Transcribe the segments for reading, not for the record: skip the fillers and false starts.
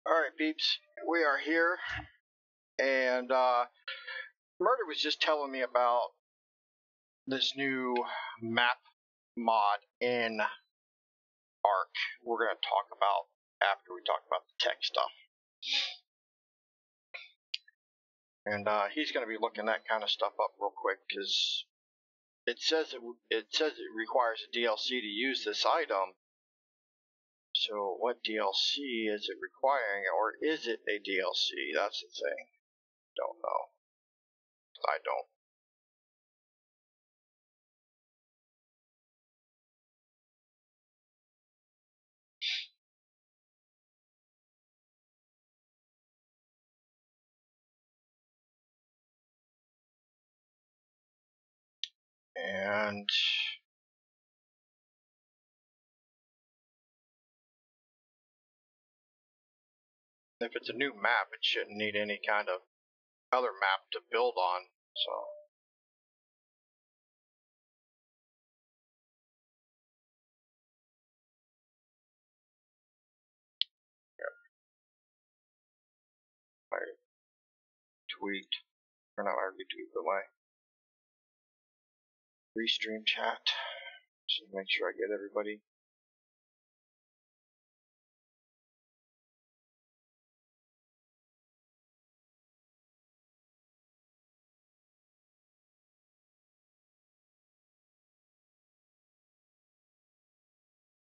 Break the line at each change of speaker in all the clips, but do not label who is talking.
Alright, peeps, we are here, and Murder was just telling me about this new map mod in Arc. We're going to talk about after we talk about the tech stuff. And he's going to be looking that kind of stuff up real quick, because it says it requires a DLC to use this item. So what DLC is it requiring, or is it a DLC? That's the thing. Don't know. I don't. And if it's a new map, it shouldn't need any kind of other map to build on. So my tweet, or not my retweet, but my restream chat. So make sure I get everybody.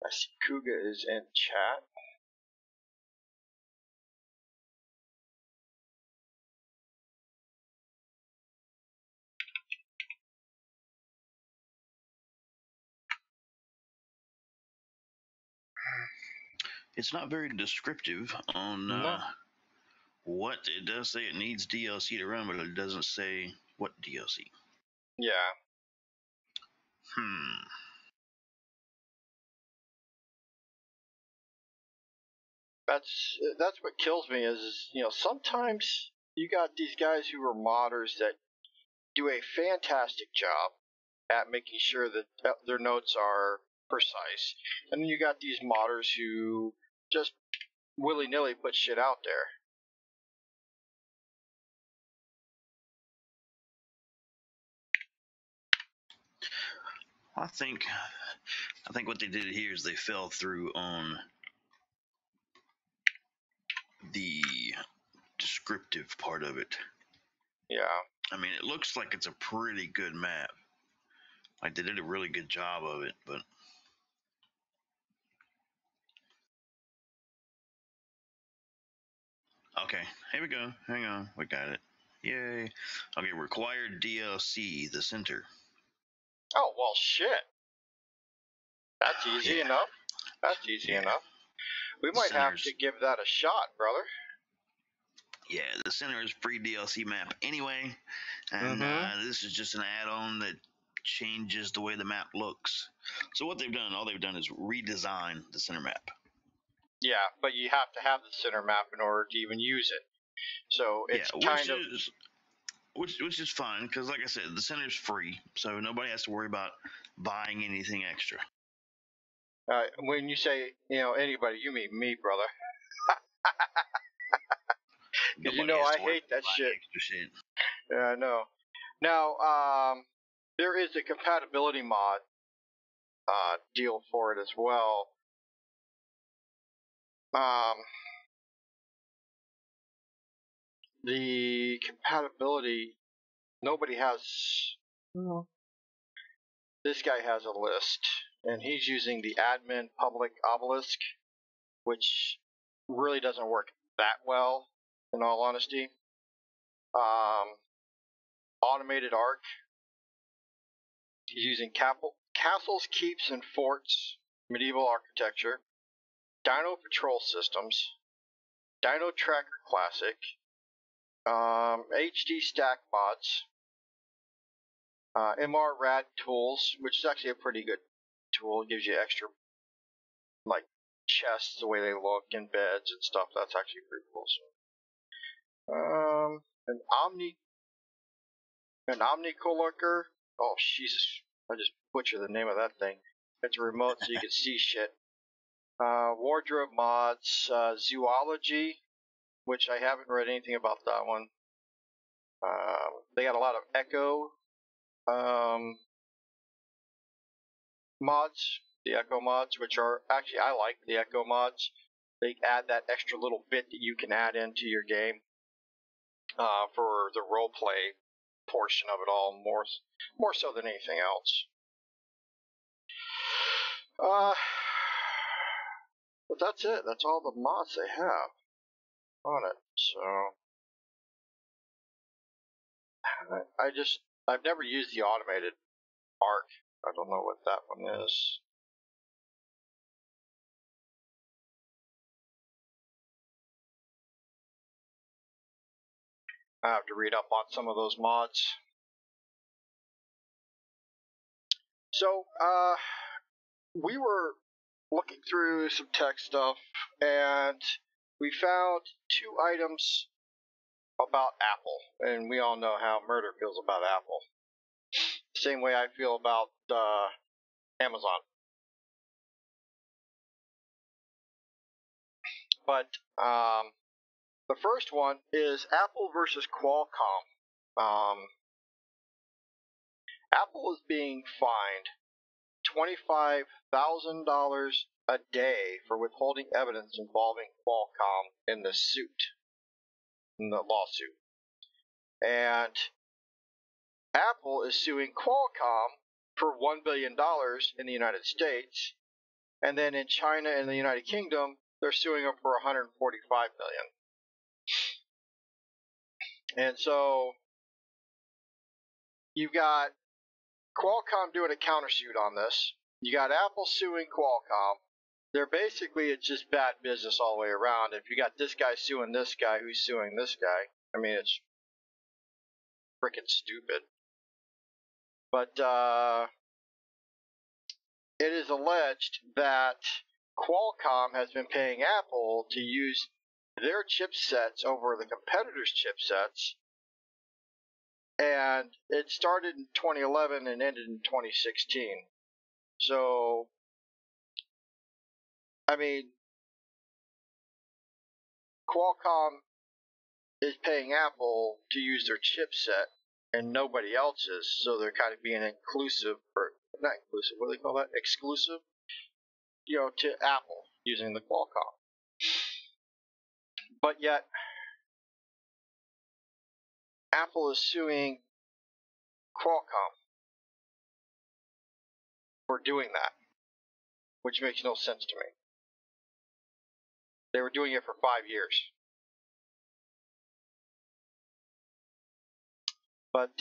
I see Kuga is in chat.
It's not very descriptive on what it does say it needs DLC to run, but it doesn't say what DLC.
Yeah. That's what kills me is sometimes you got these guys who are modders that do a fantastic job at making sure that their notes are precise, and then you got these modders who just willy-nilly put shit out there.
I think what they did here is they fell through on the descriptive part of it.
Yeah.
I mean, it looks like it's a pretty good map. Like, they did a really good job of it, but... Okay, here we go. Hang on, we got it. Yay. Okay, required DLC, the center.
Oh, well, shit. That's easy enough. That's easy enough. We might have to give that a shot, brother.
Yeah, the center is free DLC map anyway, and this is just an add-on that changes the way the map looks. So what they've done, all they've done is redesign the center map.
Yeah, but you have to have the center map in order to even use it. So it's
which is fine, because like I said, the center is free, so nobody has to worry about buying anything extra.
When you say anybody, you mean me, brother. Because I hate that shit. Yeah, I know. Now, there is a compatibility mod deal for it as well. The compatibility, nobody has. This guy has a list, and he's using the admin public obelisk, which really doesn't work that well, in all honesty. Automated arc. He's using castles, keeps, and forts, medieval architecture, Dino Patrol systems, Dino Tracker Classic, HD stack mods, MR Rad tools, which is actually a pretty good tool. It gives you extra, like, chests, the way they look, and beds and stuff. That's actually pretty cool. So, an Omnicolor. Oh, Jesus. I just butchered the name of that thing. It's a remote so you can see shit. Wardrobe mods, zoology, which I haven't read anything about that one. They got a lot of Echo mods, the Echo mods, which are actually, I like the Echo mods. They add that extra little bit that you can add into your game for the role play portion of it all, more so than anything else. But that's it. That's all the mods they have on it. So I've never used the automated arc. I don't know what that one is. I have to read up on some of those mods. So, we were looking through some tech stuff, and we found 2 items about Apple, and we all know how Murder feels about Apple. Same way I feel about Amazon. But the first one is Apple versus Qualcomm. Apple is being fined $25,000 a day for withholding evidence involving Qualcomm in the lawsuit. And Apple is suing Qualcomm for $1 billion in the United States, and then in China and the United Kingdom, they're suing them for $145 million. And so you've got Qualcomm doing a countersuit on this. You got Apple suing Qualcomm. It's just bad business all the way around. If you got this guy suing this guy who's suing this guy, I mean, it's freaking stupid. But it is alleged that Qualcomm has been paying Apple to use their chipsets over the competitors' chipsets, and it started in 2011 and ended in 2016. So, I mean, Qualcomm is paying Apple to use their chipset and nobody else's, so they're kind of being inclusive, or not inclusive, what do they call that? Exclusive, to Apple using the Qualcomm. But yet, Apple is suing Qualcomm for doing that, which makes no sense to me. They were doing it for 5 years. But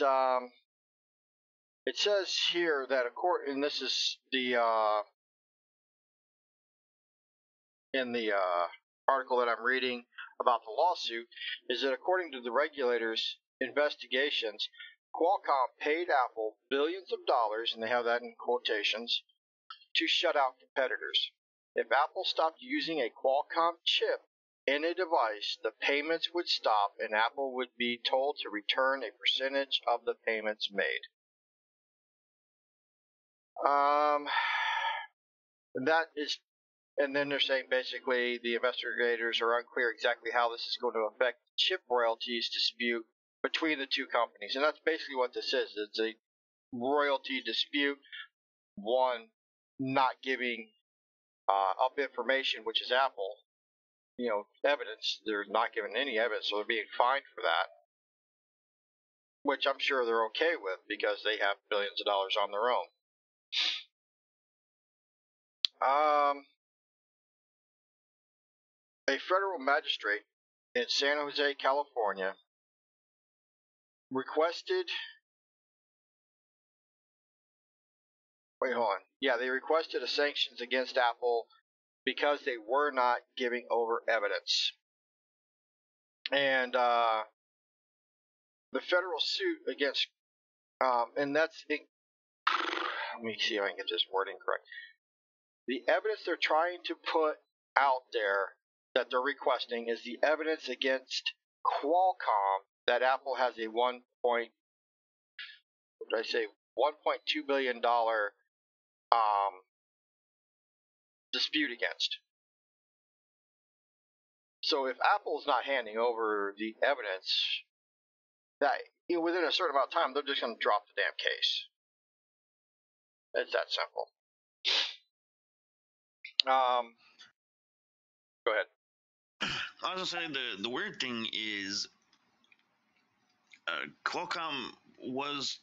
it says here that and this is in the article that I'm reading about the lawsuit, is that according to the regulators' investigations, Qualcomm paid Apple billions of dollars, and they have that in quotations, to shut out competitors. If Apple stopped using a Qualcomm chip in a device, the payments would stop and Apple would be told to return a percentage of the payments made. And then they're saying basically the investigators are unclear exactly how this is going to affect the chip royalties dispute between the 2 companies. And that's basically what this is. It's a royalty dispute. One not giving up information, which is Apple, evidence. They're not giving any evidence, so they're being fined for that, which I'm sure they're okay with because they have billions of dollars on their own. A federal magistrate in San Jose, California, requested a sanctions against Apple because they were not giving over evidence. And the federal suit against, and that's, let me see if I can get this wording correct. The evidence they're trying to put out there that they're requesting is the evidence against Qualcomm that Apple has a $1.2 billion dispute against. So if Apple's not handing over the evidence, that within a certain amount of time, they're just going to drop the damn case. It's that simple. Go ahead.
I was gonna say the weird thing is, Qualcomm was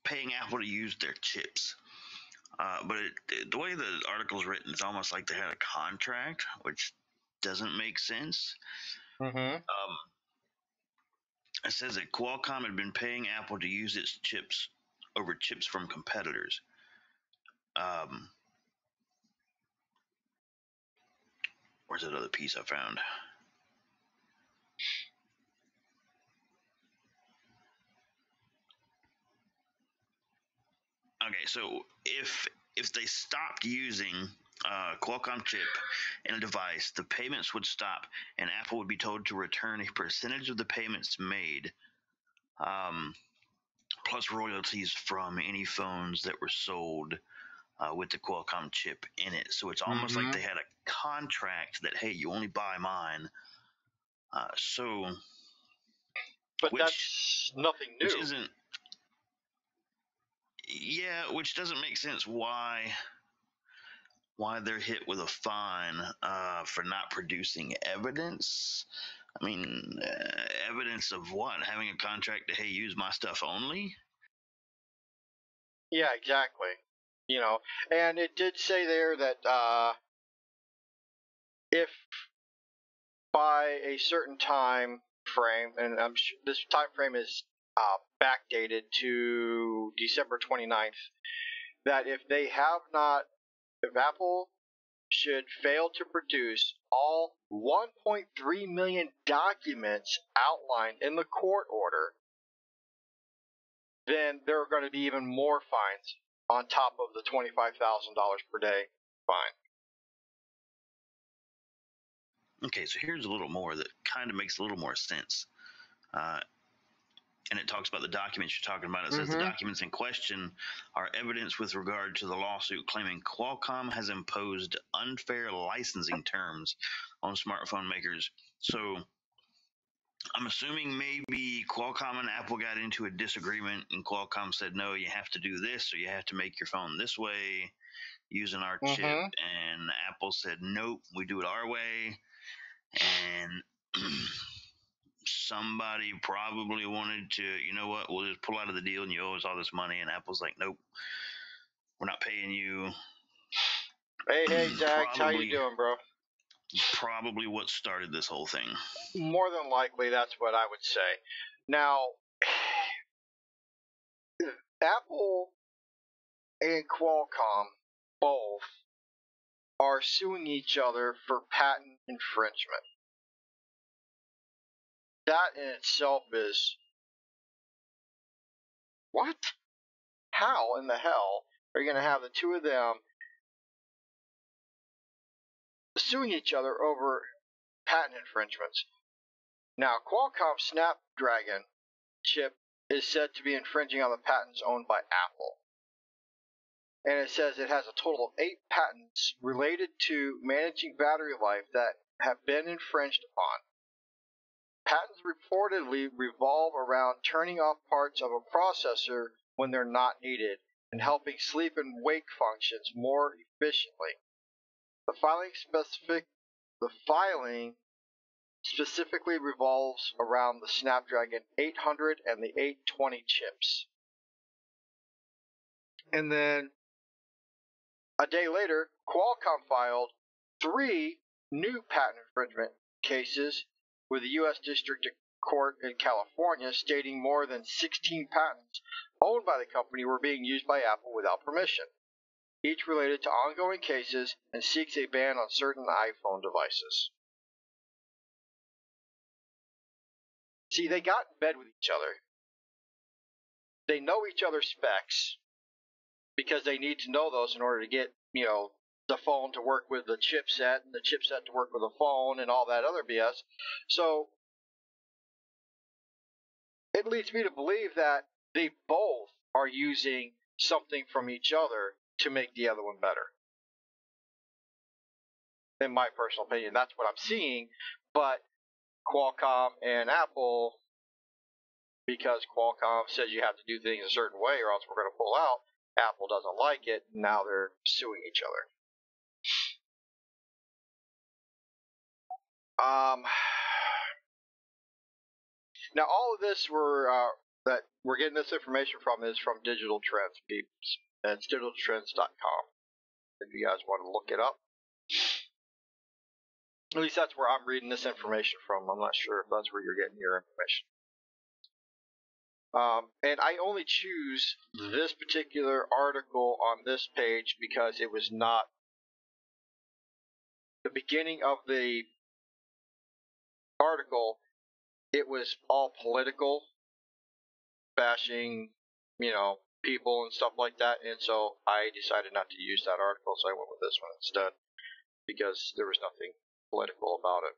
paying Apple to use their chips, but the way the article is written, it's almost like they had a contract, which doesn't make sense.
Mm-hmm.
It says that Qualcomm had been paying Apple to use its chips over chips from competitors. Where's that other piece I found? Okay, so if they stopped using Qualcomm chip in a device, the payments would stop, and Apple would be told to return a percentage of the payments made, plus royalties from any phones that were sold with the Qualcomm chip in it. So it's almost like they had a contract that, hey, you only buy mine.
But that's nothing new.
Which isn't. Yeah, which doesn't make sense. Why they're hit with a fine for not producing evidence? I mean, evidence of what? Having a contract to, hey, use my stuff only?
Yeah, exactly. And it did say there that if by a certain time frame, and I'm sure this time frame is backdated to December 29th, that if Apple should fail to produce all 1.3 million documents outlined in the court order, then there are going to be even more fines on top of the $25,000 per day fine.
Okay, so here's a little more that kind of makes a little more sense. And it talks about the documents you're talking about. It says the documents in question are evidence with regard to the lawsuit claiming Qualcomm has imposed unfair licensing terms on smartphone makers. So I'm assuming maybe Qualcomm and Apple got into a disagreement, and Qualcomm said, no, you have to do this, or you have to make your phone this way using our chip. And Apple said, nope, we do it our way. And somebody probably wanted to, you know what, we'll just pull out of the deal and you owe us all this money. And Apple's like, nope, we're not paying you.
Hey, Zags, how you doing, bro?
Probably what started this whole thing.
More than likely, that's what I would say. Now, Apple and Qualcomm both are suing each other for patent infringement. That in itself is... what? How in the hell are you going to have the two of them suing each other over patent infringements? Now, Qualcomm's Snapdragon chip is said to be infringing on the patents owned by Apple. And it says it has a total of 8 patents related to managing battery life that have been infringed upon. Patents reportedly revolve around turning off parts of a processor when they're not needed and helping sleep and wake functions more efficiently. The filing specifically revolves around the Snapdragon 800 and the 820 chips. And then a day later, Qualcomm filed 3 new patent infringement cases with the U.S. District Court in California, stating more than 16 patents owned by the company were being used by Apple without permission, each related to ongoing cases, and seeks a ban on certain iPhone devices. See, they got in bed with each other. They know each other's specs because they need to know those in order to get, the phone to work with the chipset and the chipset to work with the phone and all that other BS. So it leads me to believe that they both are using something from each other to make the other one better. in my personal opinion. That's what I'm seeing. But Qualcomm and Apple, because Qualcomm says you have to do things a certain way or else we're going to pull out, Apple doesn't like it. Now they're suing each other. Now all of this that we're getting this information from is from Digital Trends, peeps. And it's digitaltrends.com. If you guys want to look it up. At least that's where I'm reading this information from. I'm not sure if that's where you're getting your information. And I only choose this particular article on this page because it was not the beginning of the article. It was all political, bashing, people and stuff like that. And so I decided not to use that article, so I went with this one instead because there was nothing political about it.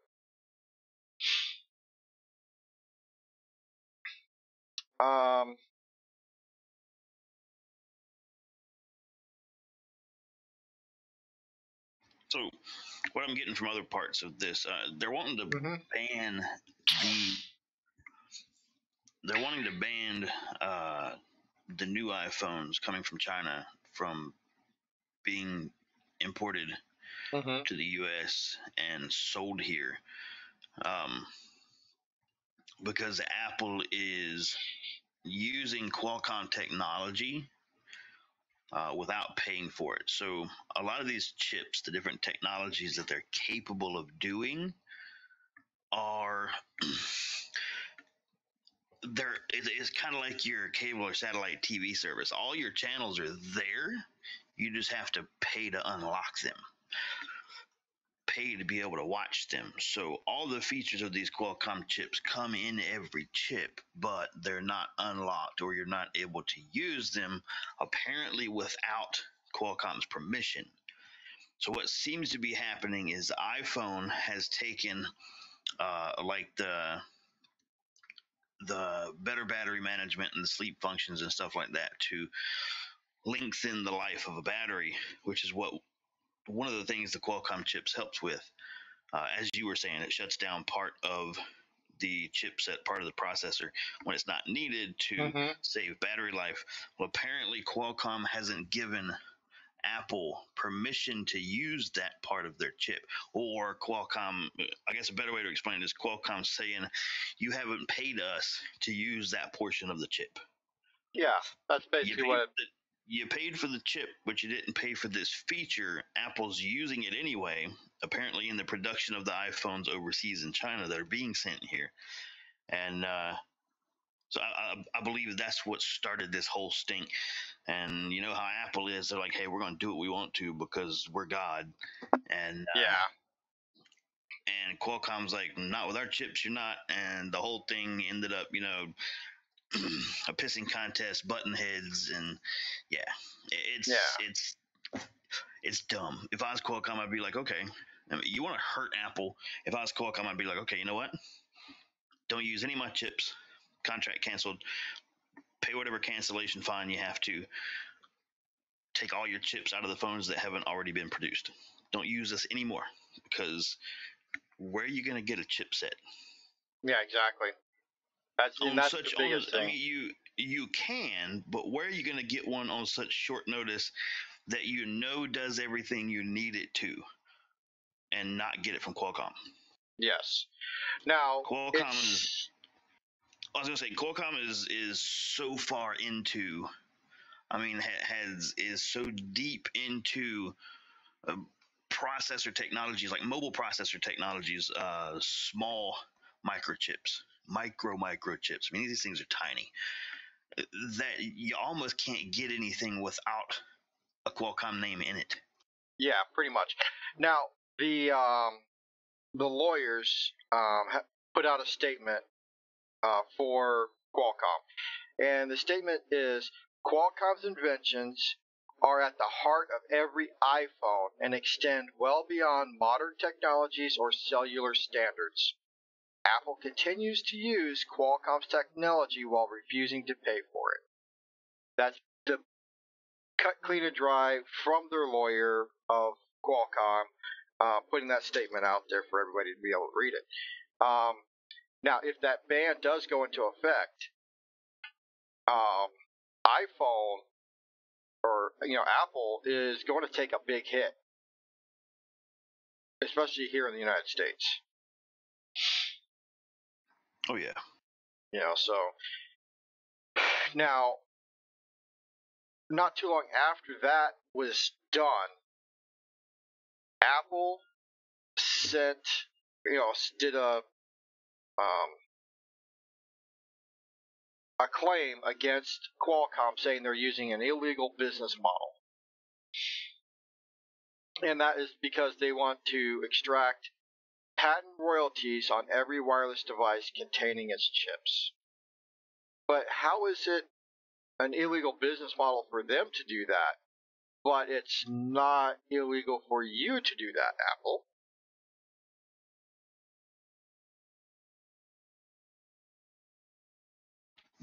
So, what I'm getting from other parts of this, they're wanting to ban the. They're wanting to ban the new iPhones coming from China from being imported to the U.S. and sold here, because Apple is using Qualcomm technology without paying for it. So a lot of these chips, the different technologies that they're capable of doing, are it's kind of like your cable or satellite TV service. All your channels are there. You just have to pay to unlock them, pay to be able to watch them. So all the features of these Qualcomm chips come in every chip, but they're not unlocked, or you're not able to use them apparently without Qualcomm's permission. So what seems to be happening is iPhone has taken like the better battery management and the sleep functions and stuff like that to lengthen the life of a battery, which is what one of the things the Qualcomm chips helps with. As you were saying, it shuts down part of the chipset, part of the processor, when it's not needed to save battery life. Well, apparently Qualcomm hasn't given Apple permission to use that part of their chip, or Qualcomm, I guess a better way to explain it is Qualcomm saying, you haven't paid us to use that portion of the chip.
Yeah, that's basically what
you paid for the chip, but you didn't pay for this feature. Apple's using it anyway, apparently in the production of the iPhones overseas in China that are being sent here. And so I believe that's what started this whole stink. And you know how Apple is. They're like, hey, we're going to do what we want to because we're God. And and Qualcomm's like, not with our chips, you're not. And the whole thing ended up, a pissing contest, button heads, and it's dumb. If I was Qualcomm, I'd be like, okay, I mean, you want to hurt Apple. If I was Qualcomm, I'd be like, okay, you know what? Don't use any of my chips. Contract canceled. Pay whatever cancellation fine you have to. Take all your chips out of the phones that haven't already been produced. Don't use this anymore, because where are you going to get a chipset?
Yeah, exactly. That's the biggest thing.
I mean, you can, but where are you going to get one on such short notice that does everything you need it to, and not get it from Qualcomm?
Yes. Now,
Qualcomm is so far into, is so deep into processor technologies, like mobile processor technologies, small microchips. I mean, these things are tiny, that you almost can't get anything without a Qualcomm name in it.
Yeah, pretty much. Now, the lawyers put out a statement for Qualcomm, and the statement is, Qualcomm's inventions are at the heart of every iPhone and extend well beyond modern technologies or cellular standards. Apple continues to use Qualcomm's technology while refusing to pay for it. That's the cut clean and dry from their lawyer of Qualcomm. putting that statement out there for everybody to be able to read it. Now, if that ban does go into effect, iPhone or Apple is going to take a big hit, especially here in the United States.
Oh yeah.
So now, not too long after that was done, Apple did a claim against Qualcomm, saying they're using an illegal business model. And that is because they want to extract patent royalties on every wireless device containing its chips. But how is it an illegal business model for them to do that, but it's not illegal for you to do that, Apple?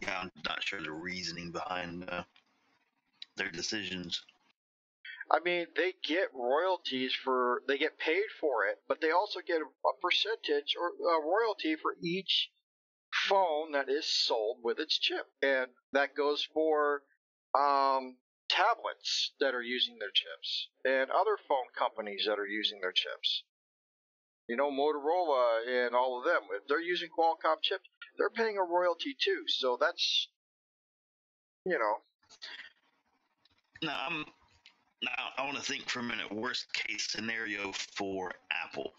Yeah, I'm not sure the reasoning behind their decisions.
I mean, they get royalties they get paid for it, but they also get a percentage or a royalty for each phone that is sold with its chip. And that goes for tablets that are using their chips and other phone companies that are using their chips. Motorola and all of them, if they're using Qualcomm chips, they're paying a royalty too. So that's,
Now I want to think for a minute. Worst case scenario for Apple,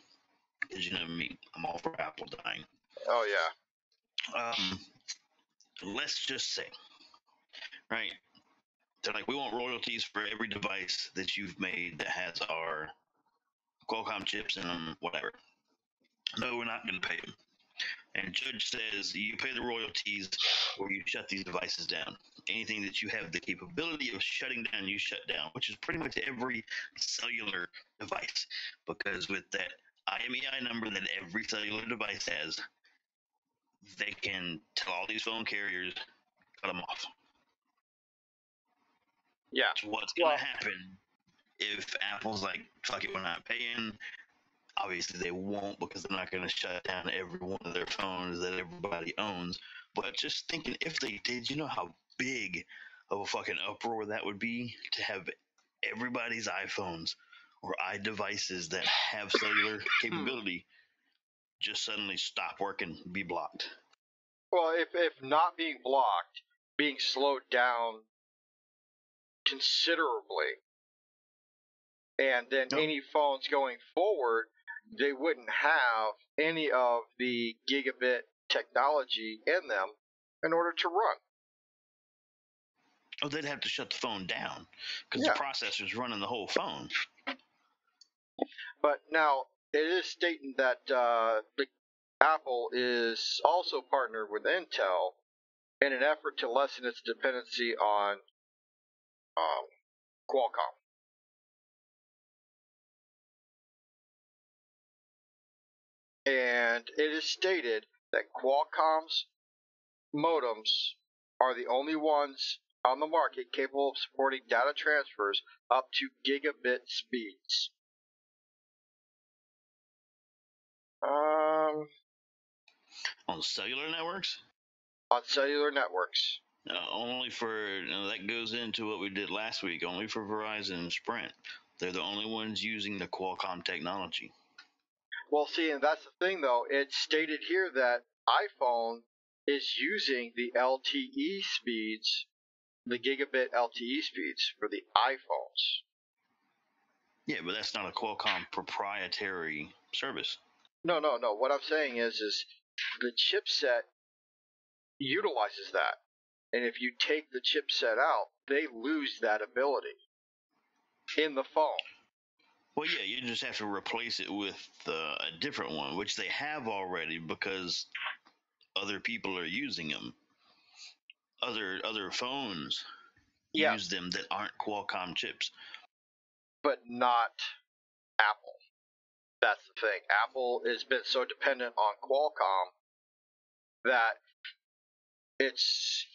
because I'm all for Apple dying.
Oh yeah.
Let's just say, right? They're like, we want royalties for every device that you've made that has our Qualcomm chips in them, whatever. No, we're not going to pay them. And judge says you pay the royalties or you shut these devices down. Anything that you have the capability of shutting down, you shut down, which is pretty much every cellular device. Because with that IMEI number that every cellular device has, they can tell all these phone carriers, cut them off.
Yeah.
So what's going to happen if Apple's like, fuck it, we're not paying? Obviously, they won't, because they're not going to shut down every one of their phones that everybody owns. But just thinking, if they did, you know how big of a fucking uproar that would be to have everybody's iPhones or iDevices that have cellular capability just suddenly stop working, be blocked.
Well, if not being blocked, being slowed down considerably, and then any phones going forward, they wouldn't have any of the gigabit technology in them in order to run.
Oh, they'd have to shut the phone down because the processor's running the whole phone.
But now it is stating that Apple is also partnered with Intel in an effort to lessen its dependency on Qualcomm. And it is stated that Qualcomm's modems are the only ones on the market capable of supporting data transfers up to gigabit speeds.
On cellular networks?
On cellular networks.
Only for, that goes into what we did last week, only for Verizon and Sprint. They're the only ones using the Qualcomm technology.
Well, see, and that's the thing, though. It's stated here that iPhone is using the LTE speeds, the gigabit LTE speeds for the iPhones.
Yeah, but that's not a Qualcomm proprietary service.
No. What I'm saying is the chipset utilizes that. And if you take the chipset out, they lose that ability in the phone.
Well, yeah, you just have to replace it with a different one, which they have already because other people are using them. Other phones use them that aren't Qualcomm chips.
But not Apple. That's the thing. Apple has been so dependent on Qualcomm that it's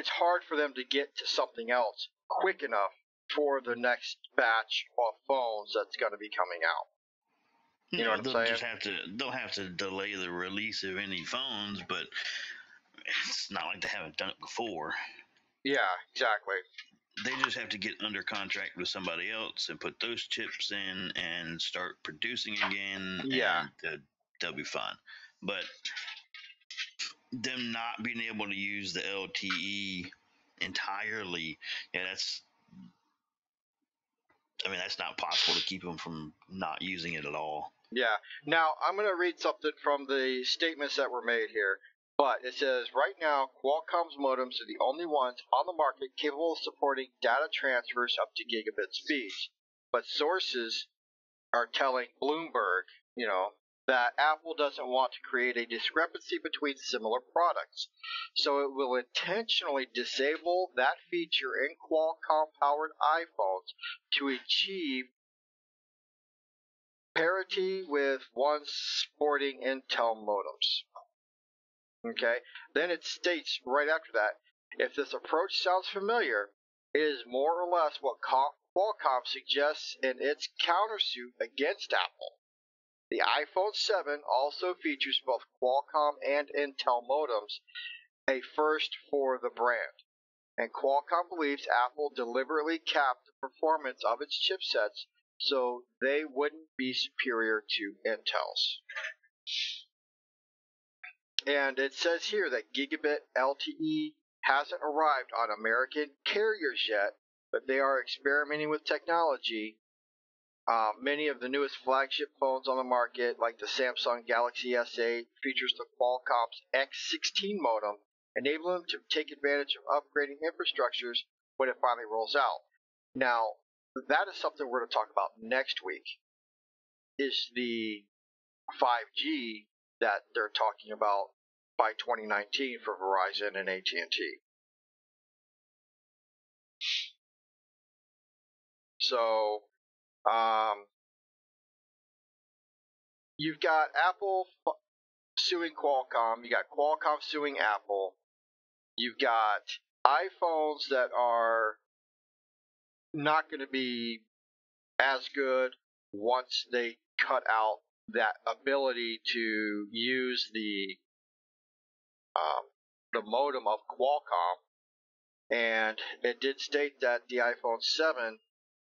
hard for them to get to something else quick enough for the next batch of phones that's going to be coming out. You know what I'm
they'll
saying?
just have to delay the release of any phones, but it's not like they haven't done it before.
Yeah, exactly.
They just have to get under contract with somebody else and put those chips in and start producing again,
Yeah.
and they'll be fine. But them not being able to use the LTE entirely, yeah, that's not possible to keep them from not using it at all.
Yeah. Now, I'm going to read something from the statements that were made here. But it says, right now, Qualcomm's modems are the only ones on the market capable of supporting data transfers up to gigabit speeds. But sources are telling Bloomberg, that Apple doesn't want to create a discrepancy between similar products. So it will intentionally disable that feature in Qualcomm-powered iPhones to achieve parity with ones sporting Intel modems. Okay? Then it states right after that, if this approach sounds familiar, it is more or less what Qualcomm suggests in its countersuit against Apple. The iPhone 7 also features both Qualcomm and Intel modems, a first for the brand. And Qualcomm believes Apple deliberately capped the performance of its chipsets so they wouldn't be superior to Intel's. And it says here that gigabit LTE hasn't arrived on American carriers yet, but they are experimenting with technology. Many of the newest flagship phones on the market, like the Samsung Galaxy S8, features the Qualcomm's X16 modem, enabling them to take advantage of upgrading infrastructures when it finally rolls out. Now, that is something we're going to talk about next week, is the 5G that they're talking about by 2019 for Verizon and AT&T. So, you've got Apple suing Qualcomm, you got Qualcomm suing Apple, you've got iPhones that are not going to be as good once they cut out that ability to use the modem of Qualcomm. And it did state that the iPhone 7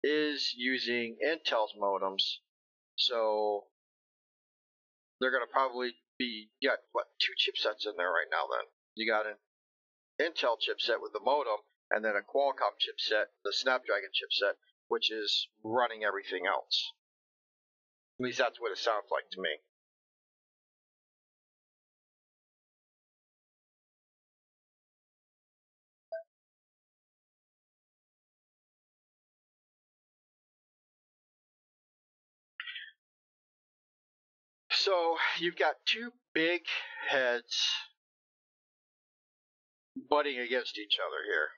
is using Intel's modems, so they're going to probably be, two chipsets in there right now then. You got an Intel chipset with the modem, and then a Qualcomm chipset, the Snapdragon chipset, which is running everything else. At least that's what it sounds like to me. So you've got two big heads butting against each other here.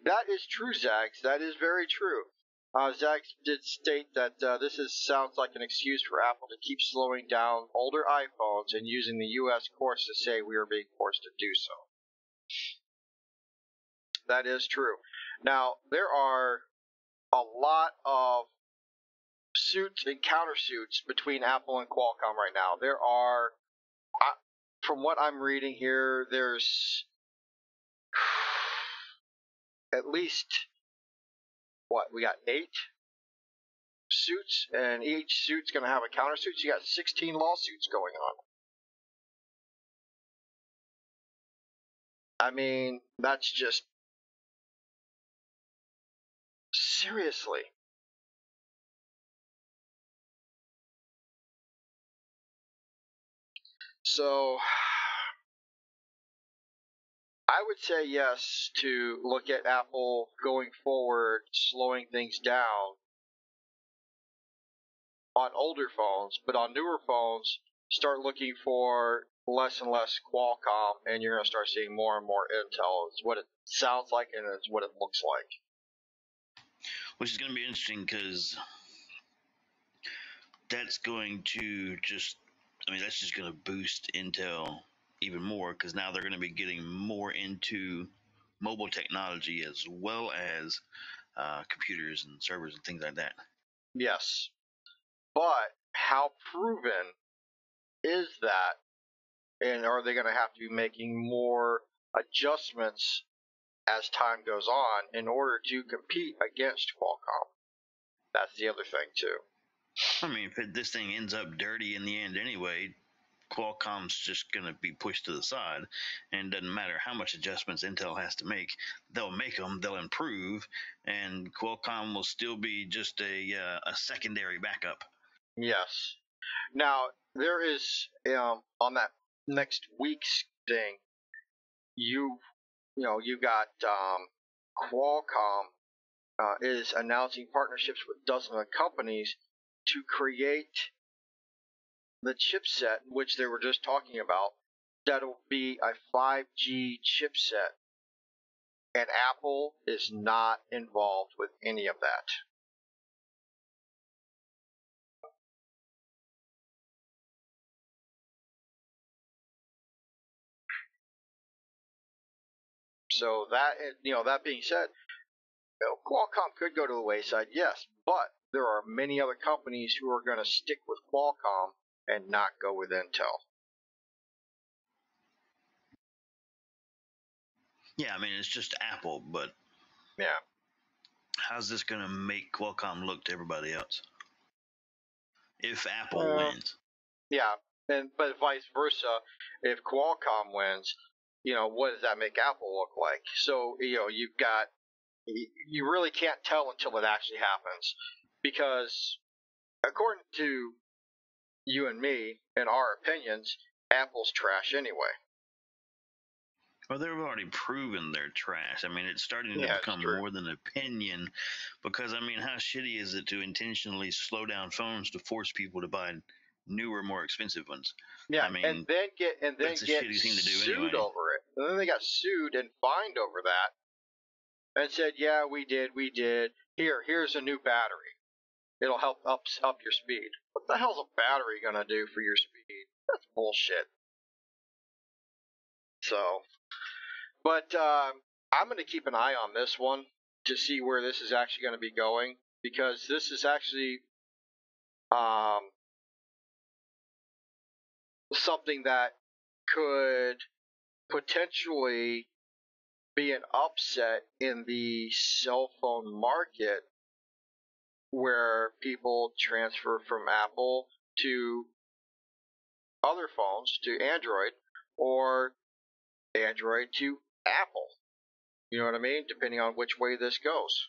That is true, Zags. That is very true. Zags did state that sounds like an excuse for Apple to keep slowing down older iPhones and using the U.S. courts to say we are being forced to do so. That is true. Now, there are a lot of suits and countersuits between Apple and Qualcomm right now. There are, from what I'm reading here, there's at least, we got 8 suits, and each suit's going to have a countersuit. So you got 16 lawsuits going on. I mean, that's just, seriously. So, I would say yes to look at Apple going forward, slowing things down on older phones, but on newer phones, start looking for less and less Qualcomm, and you're going to start seeing more and more Intel. It's what it sounds like, and it's what it looks like.
Which is going to be interesting because that's going to that's just going to boost Intel even more, because now they're going to be getting more into mobile technology as well as computers and servers and things like that.
Yes. But how proven is that? And are they going to have to be making more adjustments as time goes on in order to compete against Qualcomm? That's the other thing, too.
I mean, if this thing ends up dirty in the end anyway, Qualcomm's just going to be pushed to the side, and it doesn't matter how much adjustments Intel has to make. They'll make them, they'll improve, and Qualcomm will still be just a secondary backup.
Yes. Now, there is, on that next week's thing, you got Qualcomm is announcing partnerships with dozens of companies to create the chipset, which they were just talking about, that'll be a 5G chipset. And Apple is not involved with any of that. So that being said, Qualcomm could go to the wayside, yes, but there are many other companies who are going to stick with Qualcomm and not go with Intel.
Yeah, I mean, it's just Apple, but
yeah,
how's this going to make Qualcomm look to everybody else if Apple wins?
Yeah, but vice versa, if Qualcomm wins, what does that make Apple look like? So you really can't tell until it actually happens, because according to you and me and our opinions, Apple's trash anyway.
Well, they've already proven they're trash. I mean, it's starting to become more than an opinion, because I mean, how shitty is it to intentionally slow down phones to force people to buy newer, more expensive ones?
Yeah,
I mean,
and then get
that's a shitty thing to do
sued
anyway.
over it. And then they got sued and fined over that, and said, "Yeah, we did. Here's a new battery. It'll help up your speed." What the hell's a battery gonna do for your speed? That's bullshit. So, but I'm gonna keep an eye on this one to see where this is actually going to be going, because this is actually something that could potentially be an upset in the cell phone market, where people transfer from Apple to other phones, to Android, or Android to Apple. You know what I mean? Depending on which way this goes.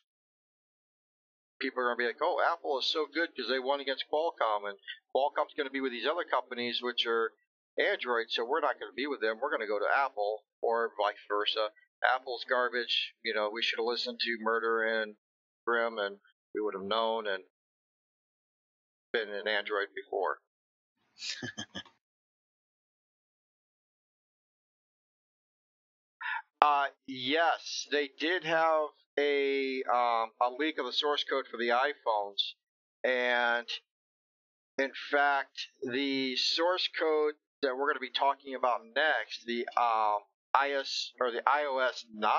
People are going to be like, "Oh, Apple is so good because they won against Qualcomm, and Qualcomm's going to be with these other companies which are Android, so we're not going to be with them. We're going to go to Apple," or vice versa. Apple's garbage. We should have listened to Murder and Grimm, and we would have known and been an Android before. Yes, they did have a leak of the source code for the iPhones, and in fact, the source code that we're going to be talking about next, the iOS 9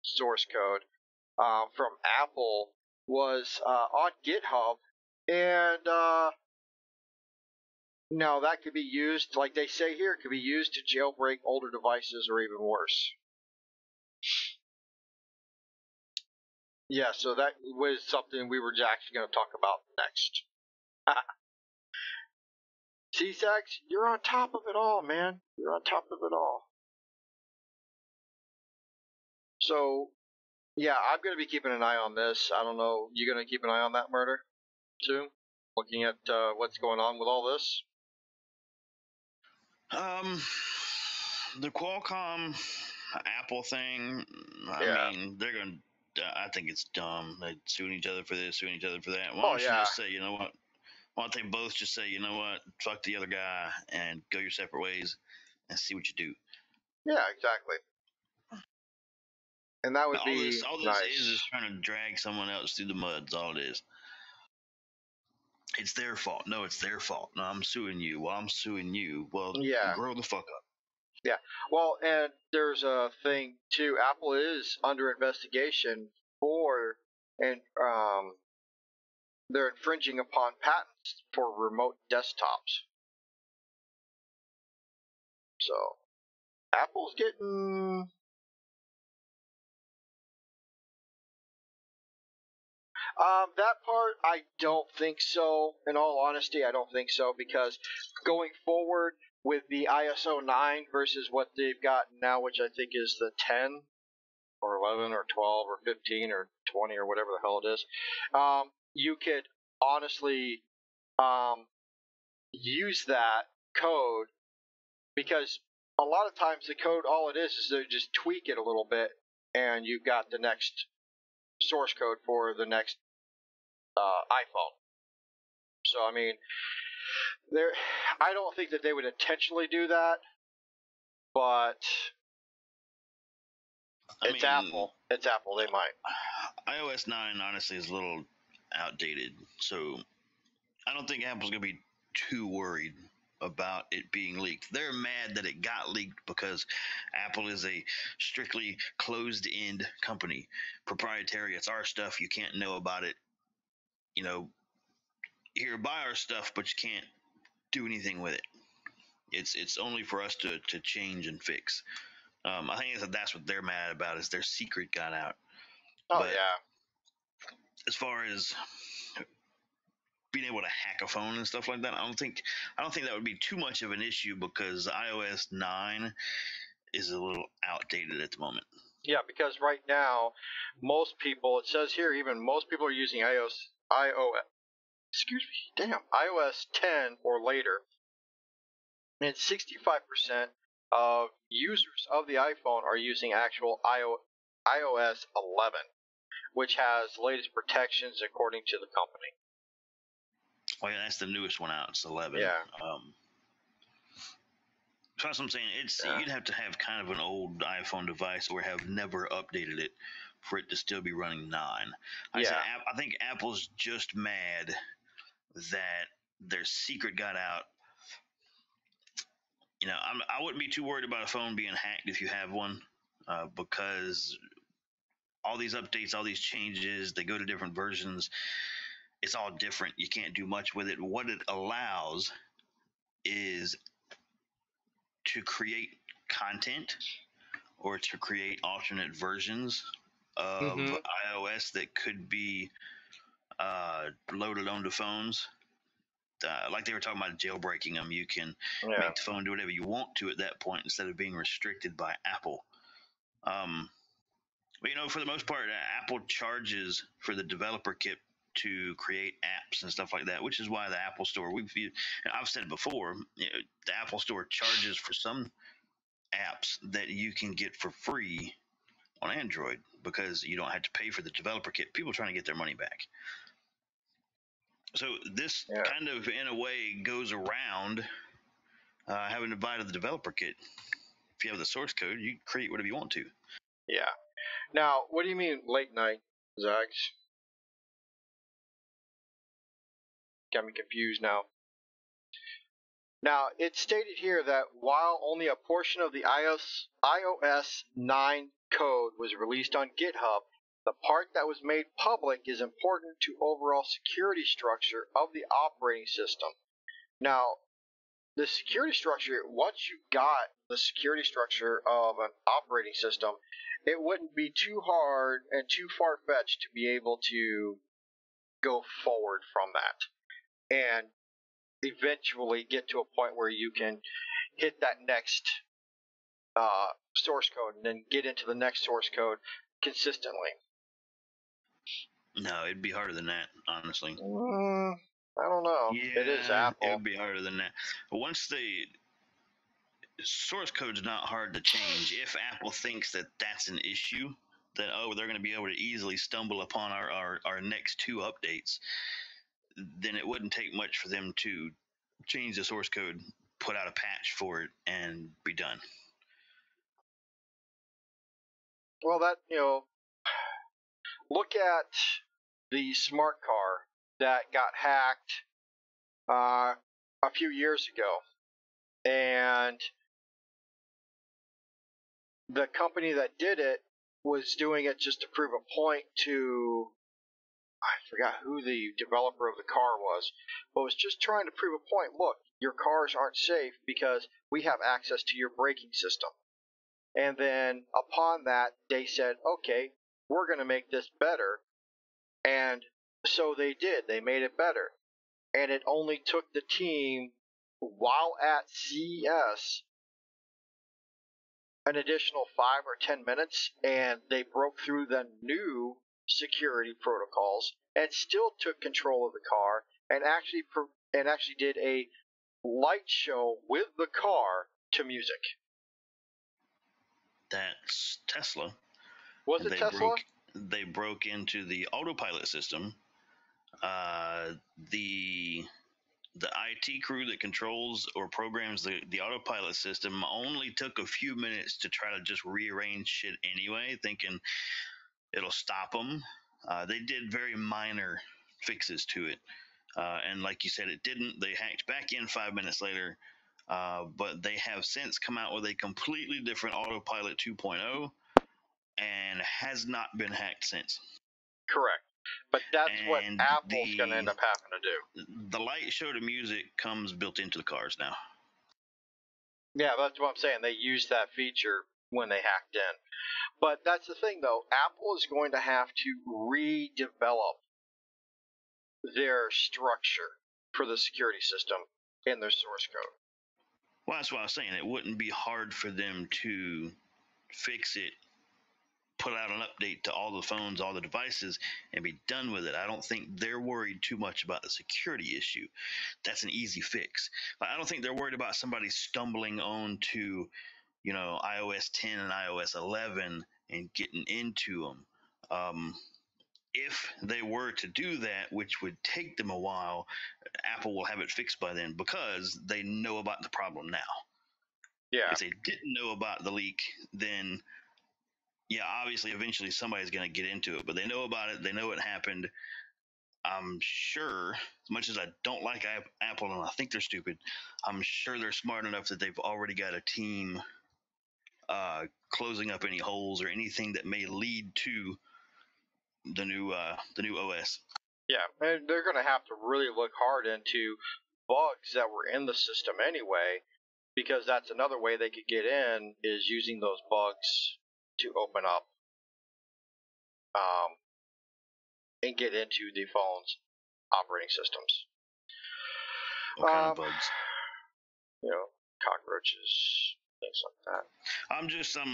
source code from Apple, was on GitHub, and now that could be used, like they say here, it could be used to jailbreak older devices or even worse. Yeah, so that was something we were actually going to talk about next. See, Zax, you're on top of it all, man. You're on top of it all. So, yeah, I'm going to be keeping an eye on this. I don't know, you going to keep an eye on that murder, too? Looking at what's going on with all this?
The Qualcomm Apple thing, I mean, they're going to, I think it's dumb. They're suing each other for this, suing each other for that. Why don't you just say, you know what? Why don't they both just say, you know what? Fuck the other guy and go your separate ways and see what you do.
Yeah, exactly. And that would be
all this is trying to drag someone else through the mud. That's all it is. It's their fault. No, it's their fault. No, I'm suing you. Well, I'm suing you. Well, grow the fuck up.
Yeah. Well, and there's a thing too. Apple is under investigation for, and they're infringing upon patents for remote desktops. So Apple's getting. That part, I don't think so. In all honesty, I don't think so, because going forward with the ISO 9 versus what they've got now, which I think is the 10 or 11 or 12 or 15 or 20 or whatever the hell it is, you could honestly use that code, because a lot of times the code, all it is they just tweak it a little bit, and you've got the next source code for the next iPhone. So I mean, I don't think that they would intentionally do that, but it's Apple. It's Apple. They might.
iOS 9 honestly is a little outdated, so I don't think Apple's gonna be too worried about it being leaked. They're mad that it got leaked because Apple is a strictly closed-end company, proprietary. It's our stuff. You can't know about it. You know, here, buy our stuff, but you can't do anything with it. It's only for us to change and fix. I think that's what they're mad about, is their secret got out.
Oh
But
yeah.
as far as being able to hack a phone and stuff like that, I don't think that would be too much of an issue, because iOS 9 is a little outdated at the moment.
Yeah, because right now, most people, it says here, even most people are using iOS 10 or later, and 65% of users of the iPhone are using actual iOS 11, which has the latest protections according to the company.
Oh yeah, that's the newest one out. It's 11.
Yeah.
So that's what I'm saying. You'd have to have kind of an old iPhone device or have never updated it for it to still be running 9. I think Apple's just mad that their secret got out. You know, I wouldn't be too worried about a phone being hacked if you have one, because all these updates, all these changes, they go to different versions. It's all different. You can't do much with it. What it allows is to create content or to create alternate versions of iOS that could be loaded onto phones. Like they were talking about jailbreaking them, you can make the phone do whatever you want to at that point instead of being restricted by Apple. But you know, for the most part, Apple charges for the developer kit to create apps and stuff like that, which is why the Apple Store. I've said it before. You know, the Apple Store charges for some apps that you can get for free on Android because you don't have to pay for the developer kit. People are trying to get their money back. So this kind of, in a way, goes around having to buy the developer kit. If you have the source code, you create whatever you want to.
Yeah. Now, what do you mean late night, Zags? Got me confused now. Now, it's stated here that while only a portion of the iOS 9 code was released on GitHub, the part that was made public is important to overall security structure of the operating system. Now, the security structure, once you got the security structure of an operating system, it wouldn't be too hard and too far-fetched to be able to go forward from that and eventually get to a point where you can hit that next source code and then get into the next source code consistently.
No, it'd be harder than that, honestly.
I don't know.
Yeah,
it is Apple.
It would be harder than that. But once the source code's not hard to change, if Apple thinks that that's an issue, that they're going to be able to easily stumble upon our next 2 updates, then it wouldn't take much for them to change the source code, put out a patch for it, and be done.
Well, look at the smart car that got hacked a few years ago, and the company that did it was doing it just to prove a point to, I forgot who the developer of the car was, but was just trying to prove a point. Look, your cars aren't safe because we have access to your braking system. And then upon that, they said, okay, we're going to make this better. And so they did. They made it better. And it only took the team, while at CES, an additional 5 or 10 minutes, and they broke through the new security protocols and still took control of the car and actually did a light show with the car to music.
That's Tesla.
Was it Tesla?
They broke into the autopilot system. The IT crew that controls or programs the autopilot system only took a few minutes to try to just rearrange shit anyway, thinking it'll stop them. They did very minor fixes to it. And like you said, it didn't. They hacked back in 5 minutes later. But they have since come out with a completely different autopilot 2.0 and has not been hacked since.
Correct. But that's what Apple's going to end up having to
do. The light show to music comes built into the cars now.
Yeah, that's what I'm saying. They used that feature when they hacked in. But that's the thing, though. Apple is going to have to redevelop their structure for the security system in their source code.
Well, that's what I was saying. It wouldn't be hard for them to fix it, put out an update to all the phones, all the devices, and be done with it. I don't think they're worried too much about the security issue. That's an easy fix. I don't think they're worried about somebody stumbling onto, iOS 10 and iOS 11 and getting into them. If they were to do that, which would take them a while, Apple will have it fixed by then because they know about the problem now.
Yeah.
If they didn't know about the leak, then yeah, obviously, eventually somebody's going to get into it, but they know about it. They know it happened. I'm sure, as much as I don't like Apple and I think they're stupid, I'm sure they're smart enough that they've already got a team closing up any holes or anything that may lead to the new OS.
Yeah, and they're going to have to really look hard into bugs that were in the system anyway, because that's another way they could get in is using those bugs to open up and get into the phone's operating systems.
What kind of bugs?
Cockroaches, things like that.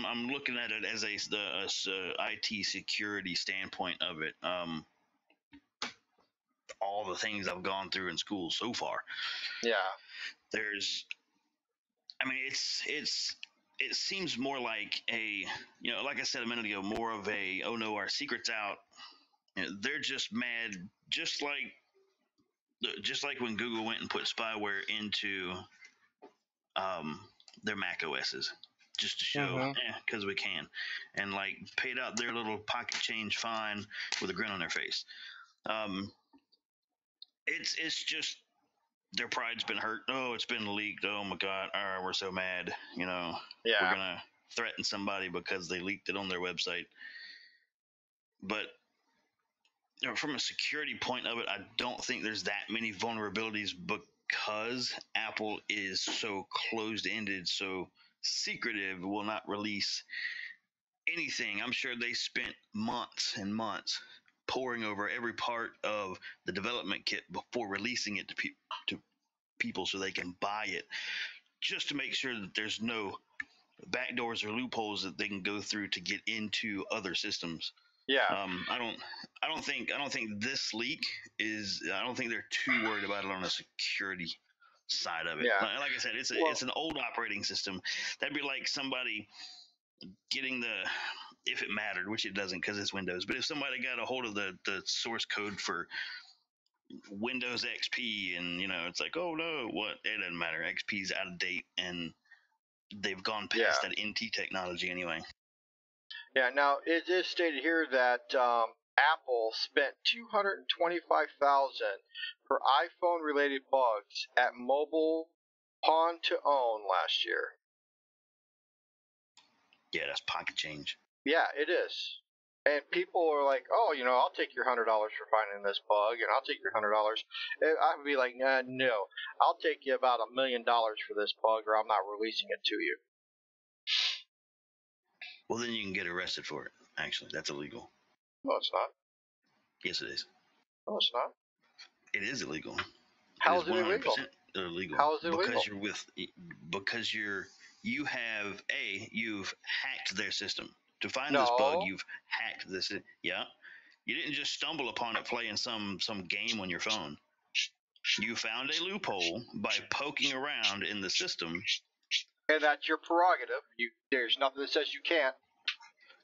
I'm looking at it as the IT security standpoint of it. All the things I've gone through in school so far.
Yeah.
It seems more like like I said a minute ago, more of a, oh no, our secret's out. They're just mad, just like when Google went and put spyware into their Mac OSs, just to show, because we can, and like paid out their little pocket change fine with a grin on their face. It's just their pride's been hurt. Oh, it's been leaked. Oh my God, we're so mad.
Yeah.
We're gonna threaten somebody because they leaked it on their website. But from a security point of it, I don't think there's that many vulnerabilities because Apple is so closed-ended, so secretive, will not release anything. I'm sure they spent months and months poring over every part of the development kit before releasing it to people so they can buy it, just to make sure that there's no backdoors or loopholes that they can go through to get into other systems.
Yeah.
I don't think this leak is. I don't think they're too worried about it on the security side of it.
Yeah.
Like I said, it's an old operating system. That'd be like somebody getting if it mattered, which it doesn't because it's Windows. But if somebody got a hold of the source code for Windows XP, and it's like, oh no, what? It doesn't matter. XP's out of date, and they've gone past that NT technology anyway.
Yeah. Now it is stated here that Apple spent $225,000 for iPhone-related bugs at Mobile Pawn to Own last year.
Yeah, that's pocket change.
Yeah, it is. And people are like, oh, I'll take your $100 for finding this bug, and I'll take your $100. I would be like, no, I'll take you about $1 million for this bug, or I'm not releasing it to you.
Well, then you can get arrested for it. Actually, that's illegal.
No, it's not.
Yes, it is.
No, it's not.
It is illegal.
How
It
is it illegal?
100% illegal.
How is it illegal?
You've hacked their system. To find this bug,
No.
you've hacked this. Yeah. You didn't just stumble upon it playing some game on your phone. You found a loophole by poking around in the system.
And that's your prerogative. There's nothing that says you can't.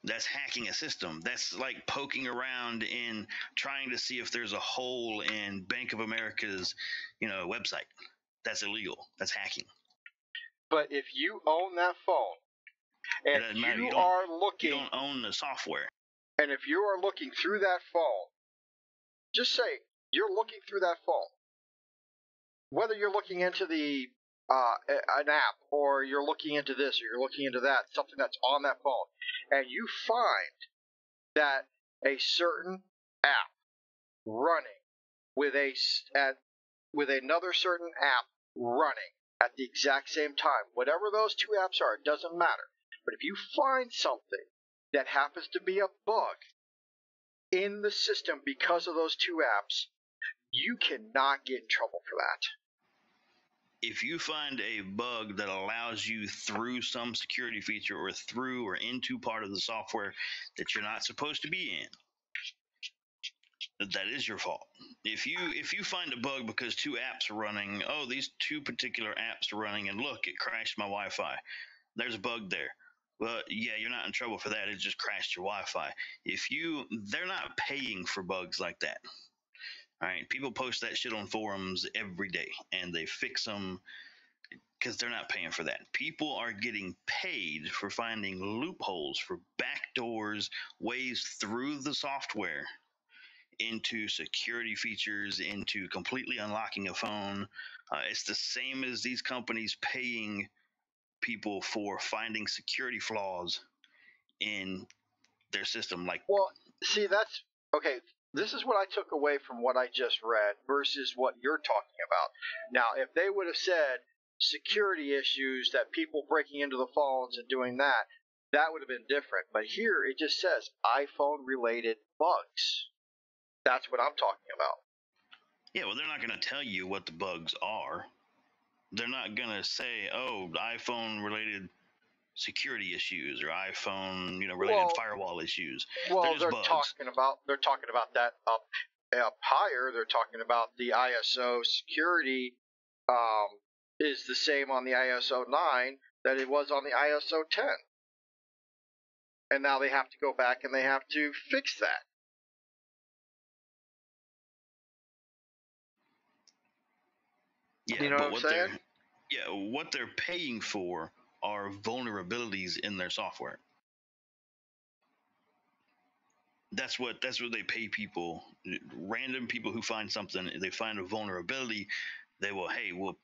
That's hacking a system. That's like poking around in trying to see if there's a hole in Bank of America's, website. That's illegal. That's hacking.
But if you own that phone, and you
don't own the software.
And if you are looking through that phone, just say you're looking through that phone. Whether you're looking into an app, or you're looking into this, or you're looking into that, something that's on that phone, and you find that a certain app running with another certain app running at the exact same time, whatever those two apps are, it doesn't matter. But if you find something that happens to be a bug in the system because of those two apps, you cannot get in trouble for that.
If you find a bug that allows you through some security feature or through or into part of the software that you're not supposed to be in, that is your fault. If you find a bug because two apps are running, these two particular apps are running, and look, it crashed my Wi-Fi. There's a bug there. Well, yeah, you're not in trouble for that. It just crashed your Wi-Fi. They're not paying for bugs like that. All right, people post that shit on forums every day, and they fix them because they're not paying for that. People are getting paid for finding loopholes, for backdoors, ways through the software into security features, into completely unlocking a phone. It's the same as these companies paying people for finding security flaws in their system.
Well, see, that's okay. This is what I took away from what I just read versus what you're talking about. Now, if they would have said security issues, that people breaking into the phones and doing that, that would have been different. But here it just says iPhone related bugs. That's what I'm talking about.
Yeah, well, they're not going to tell you what the bugs are. They're not going to say, iPhone related security issues or iPhone, related firewall issues.
Well,
they're bugs.
talking about that up higher. They're talking about the ISO security is the same on the ISO 9 that it was on the ISO 10. And now they have to go back and they have to fix that.
Yeah,
you know
but
what I'm saying?
What they're paying for are vulnerabilities in their software. That's what they pay people. Random people who find something, they find a vulnerability, we'll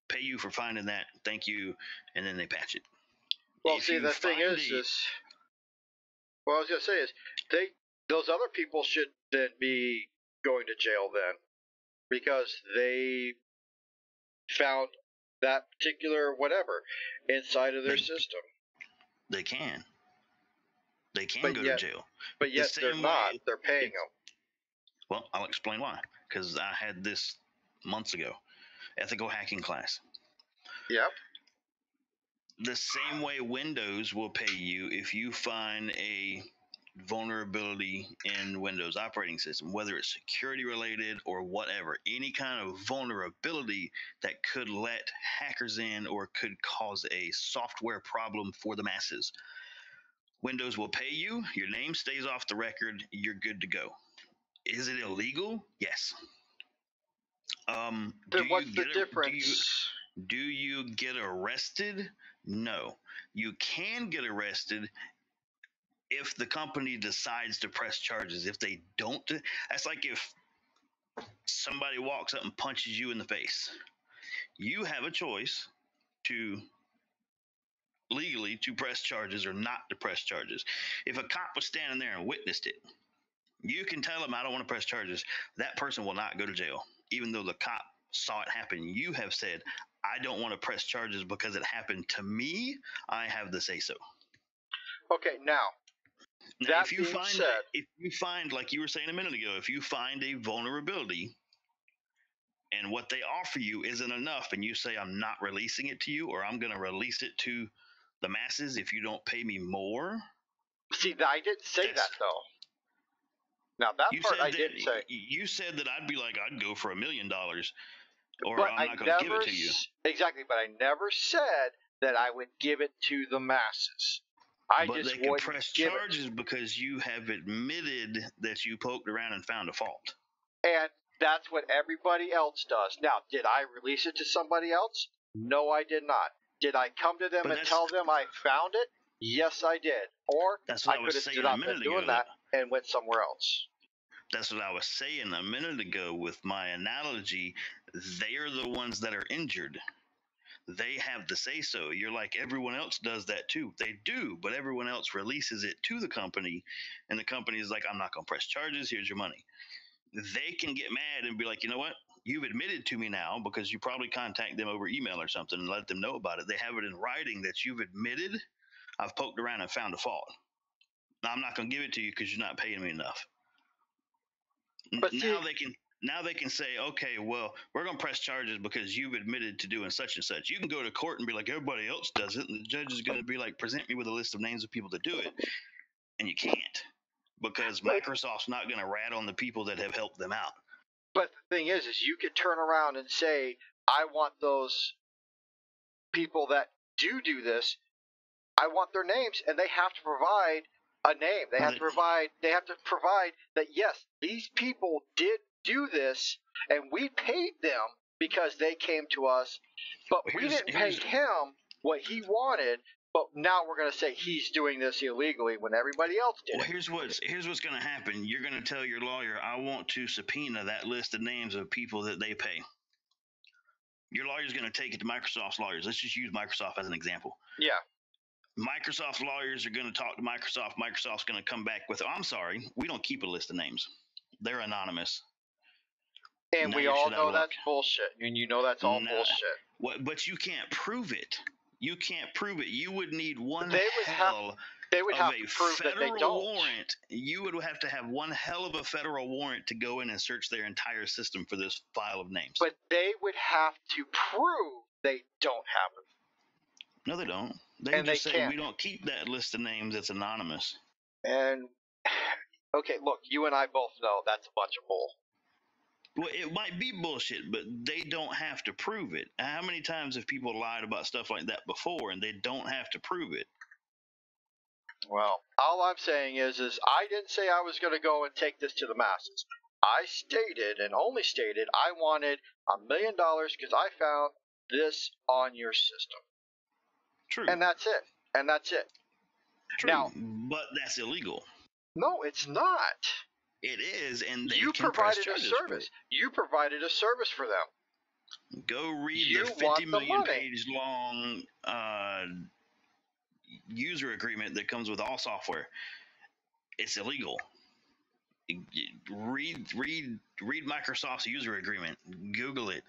pay you for finding that. Thank you, and then they patch it.
Well, see, the thing is, what I was gonna say is, those other people should then be going to jail then, because they found that particular whatever inside of their system.
They can go to jail.
But yet they're not. They're paying them.
Well, I'll explain why. Because I had this months ago. Ethical hacking class.
Yep.
The same way Windows will pay you if you find a vulnerability in Windows operating system, whether it's security related or whatever, any kind of vulnerability that could let hackers in or could cause a software problem for the masses. Windows will pay you, your name stays off the record, you're good to go. Is it illegal? Yes.
What's the difference?
Do you get arrested? No. You can get arrested if the company decides to press charges. If they don't, that's like if somebody walks up and punches you in the face. You have a choice to legally to press charges or not to press charges. If a cop was standing there and witnessed it, you can tell him, I don't want to press charges. That person will not go to jail, even though the cop saw it happen. You have said, I don't want to press charges because it happened to me. I have the say so.
Okay, now that
if you find, like you were saying a minute ago, if you find a vulnerability and what they offer you isn't enough, and you say, I'm not releasing it to you, or I'm going to release it to the masses if you don't pay me more.
See, I didn't say that though. Now that part I did say.
You said that I'd be like, I'd go for $1 million, or I'm not going to give it to you.
Exactly, but I never said that I would give it to the masses.
But they can press charges because you have admitted that you poked around and found a fault.
And that's what everybody else does. Now, did I release it to somebody else? No, I did not. Did I come to them and tell them I found it? Yes, I did. Or I could have stood up and doing that and went somewhere else.
That's what I was saying a minute ago with my analogy. They are the ones that are injured. They have the say-so. You're like, everyone else does that too. They do, but everyone else releases it to the company, and the company is like, I'm not going to press charges. Here's your money. They can get mad and be like, you know what? You've admitted to me now, because you probably contact them over email or something and let them know about it. They have it in writing that you've admitted, I've poked around and found a fault. Now, I'm not going to give it to you because you're not paying me enough. But now they can say, okay, well, we're going to press charges because you've admitted to doing such and such. You can go to court and be like, everybody else does it. And the judge is going to be like, present me with a list of names of people that do it. And you can't, because Microsoft's not going to rat on the people that have helped them out.
But the thing is you could turn around and say, I want those people that do this, I want their names, and they have to provide a name. They have to provide that, yes, these people did do this, and we paid them because they came to us, but we didn't pay him what he wanted. But now we're going to say he's doing this illegally when everybody else did.
Well, here's what's going to happen. You're going to tell your lawyer, I want to subpoena that list of names of people that they pay. Your lawyer's going to take it to Microsoft's lawyers. Let's just use Microsoft as an example.
Yeah.
Microsoft's lawyers are going to talk to Microsoft. Microsoft's going to come back with, I'm sorry, we don't keep a list of names. They're anonymous.
And we all know that's bullshit. And you know that's all bullshit.
But you can't prove it. You can't prove it. You would need one hell of a federal warrant. You would have to have one hell of a federal warrant to go in and search their entire system for this file of names.
But they would have to prove they don't have it.
No, they don't. They just say, we don't keep that list of names that's anonymous.
And, okay, look, you and I both know that's a bunch of bull.
Well, it might be bullshit, but they don't have to prove it. How many times have people lied about stuff like that before, and they don't have to prove it?
Well, all I'm saying is I didn't say I was going to go and take this to the masses. I stated, and only stated, I wanted $1 million because I found this on your system.
True.
And that's it.
True. Now, but that's illegal.
No, it's not.
It is, and
you provided a service. You provided a service for them.
Go read the 50 million page long user agreement that comes with all software. It's illegal. Read Microsoft's user agreement. Google it.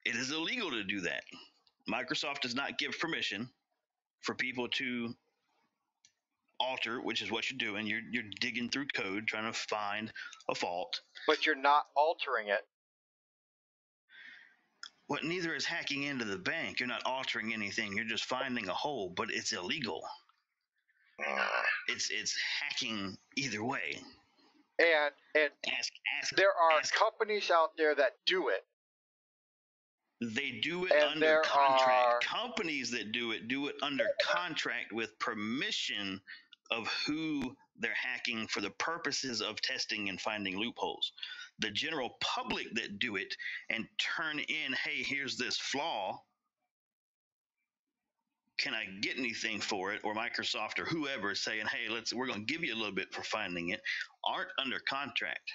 It is illegal to do that. Microsoft does not give permission for people to alter, which is what you're doing. You're digging through code trying to find a fault.
But you're not altering it.
Well, neither is hacking into the bank. You're not altering anything. You're just finding a hole, but it's illegal. It's hacking either way.
And there are companies out there that do it.
They do it under contract. Companies that do it under contract with permission of who they're hacking for the purposes of testing and finding loopholes. The general public that do it and turn in, hey, here's this flaw. Can I get anything for it? Or Microsoft or whoever is saying, hey, we're going to give you a little bit for finding it, aren't under contract.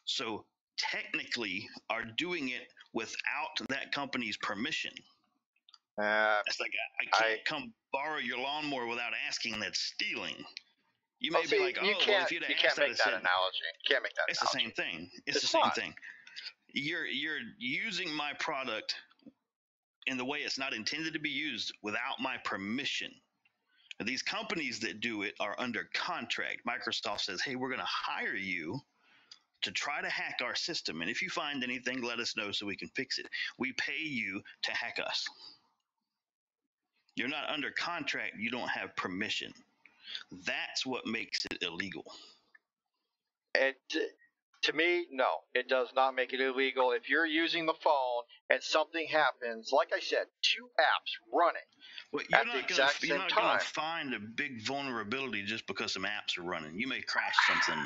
So technically are doing it without that company's permission. It's like I can't come borrow your lawnmower without asking. That's stealing. You may be like,
you
oh,
can't,
well, if you'd
you
asked
can't
that,
make that analogy. You can't make that
it's
analogy.
the same thing. It's the
not.
same thing. You're using my product in the way it's not intended to be used without my permission. These companies that do it are under contract. Microsoft says, hey, we're going to hire you to try to hack our system. And if you find anything, let us know so we can fix it. We pay you to hack us. You're not under contract. You don't have permission. That's what makes it illegal.
To me, no, it does not make it illegal. If you're using the phone and something happens, like I said, 2 apps running at the exact same time.
You're not going to find a big vulnerability just because some apps are running. You may crash something.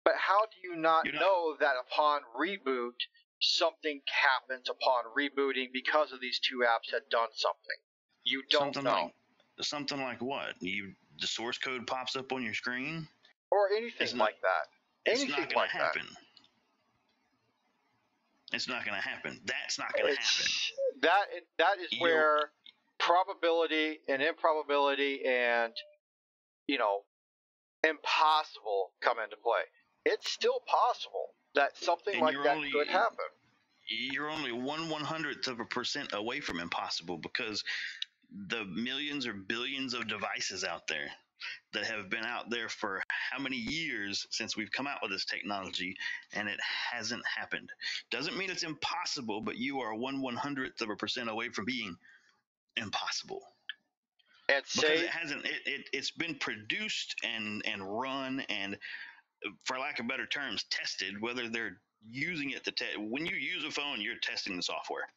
But how do you not know that upon reboot, something happens upon rebooting because of these 2 apps had done something? You don't know.
Something like what? The source code pops up on your screen?
Or anything like that.
It's not going to happen. It's not going to happen. That's not going to happen.
That is where probability and improbability and, impossible come into play. It's still possible that something like that could happen.
You're only 1/100% away from impossible, because the millions or billions of devices out there that have been out there for how many years since we've come out with this technology, and it hasn't happened. Doesn't mean it's impossible, but you are 1/100% away from being impossible.
And
because it hasn't. It's been produced and run and, for lack of better terms, tested. Whether they're using it to test. When you use a phone, you're testing the software.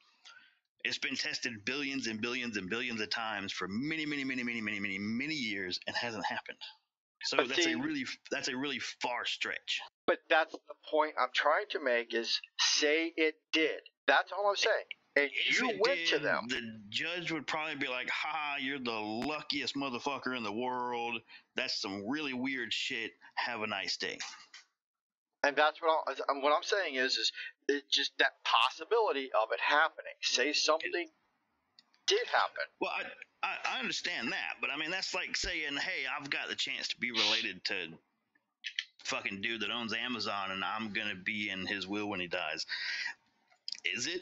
It's been tested billions and billions and billions of times for many years, and hasn't happened. So that's a really far stretch.
But that's the point I'm trying to make, is say it did. That's all I'm saying. And you went to them.
The judge would probably be like, ha, you're the luckiest motherfucker in the world. That's some really weird shit. Have a nice day.
And that's what I'm saying is it's just that possibility of it happening. Say something did happen.
Well, I understand that, but I mean, that's like saying, hey, I've got the chance to be related to fucking dude that owns Amazon, and I'm going to be in his will when he dies. Is it?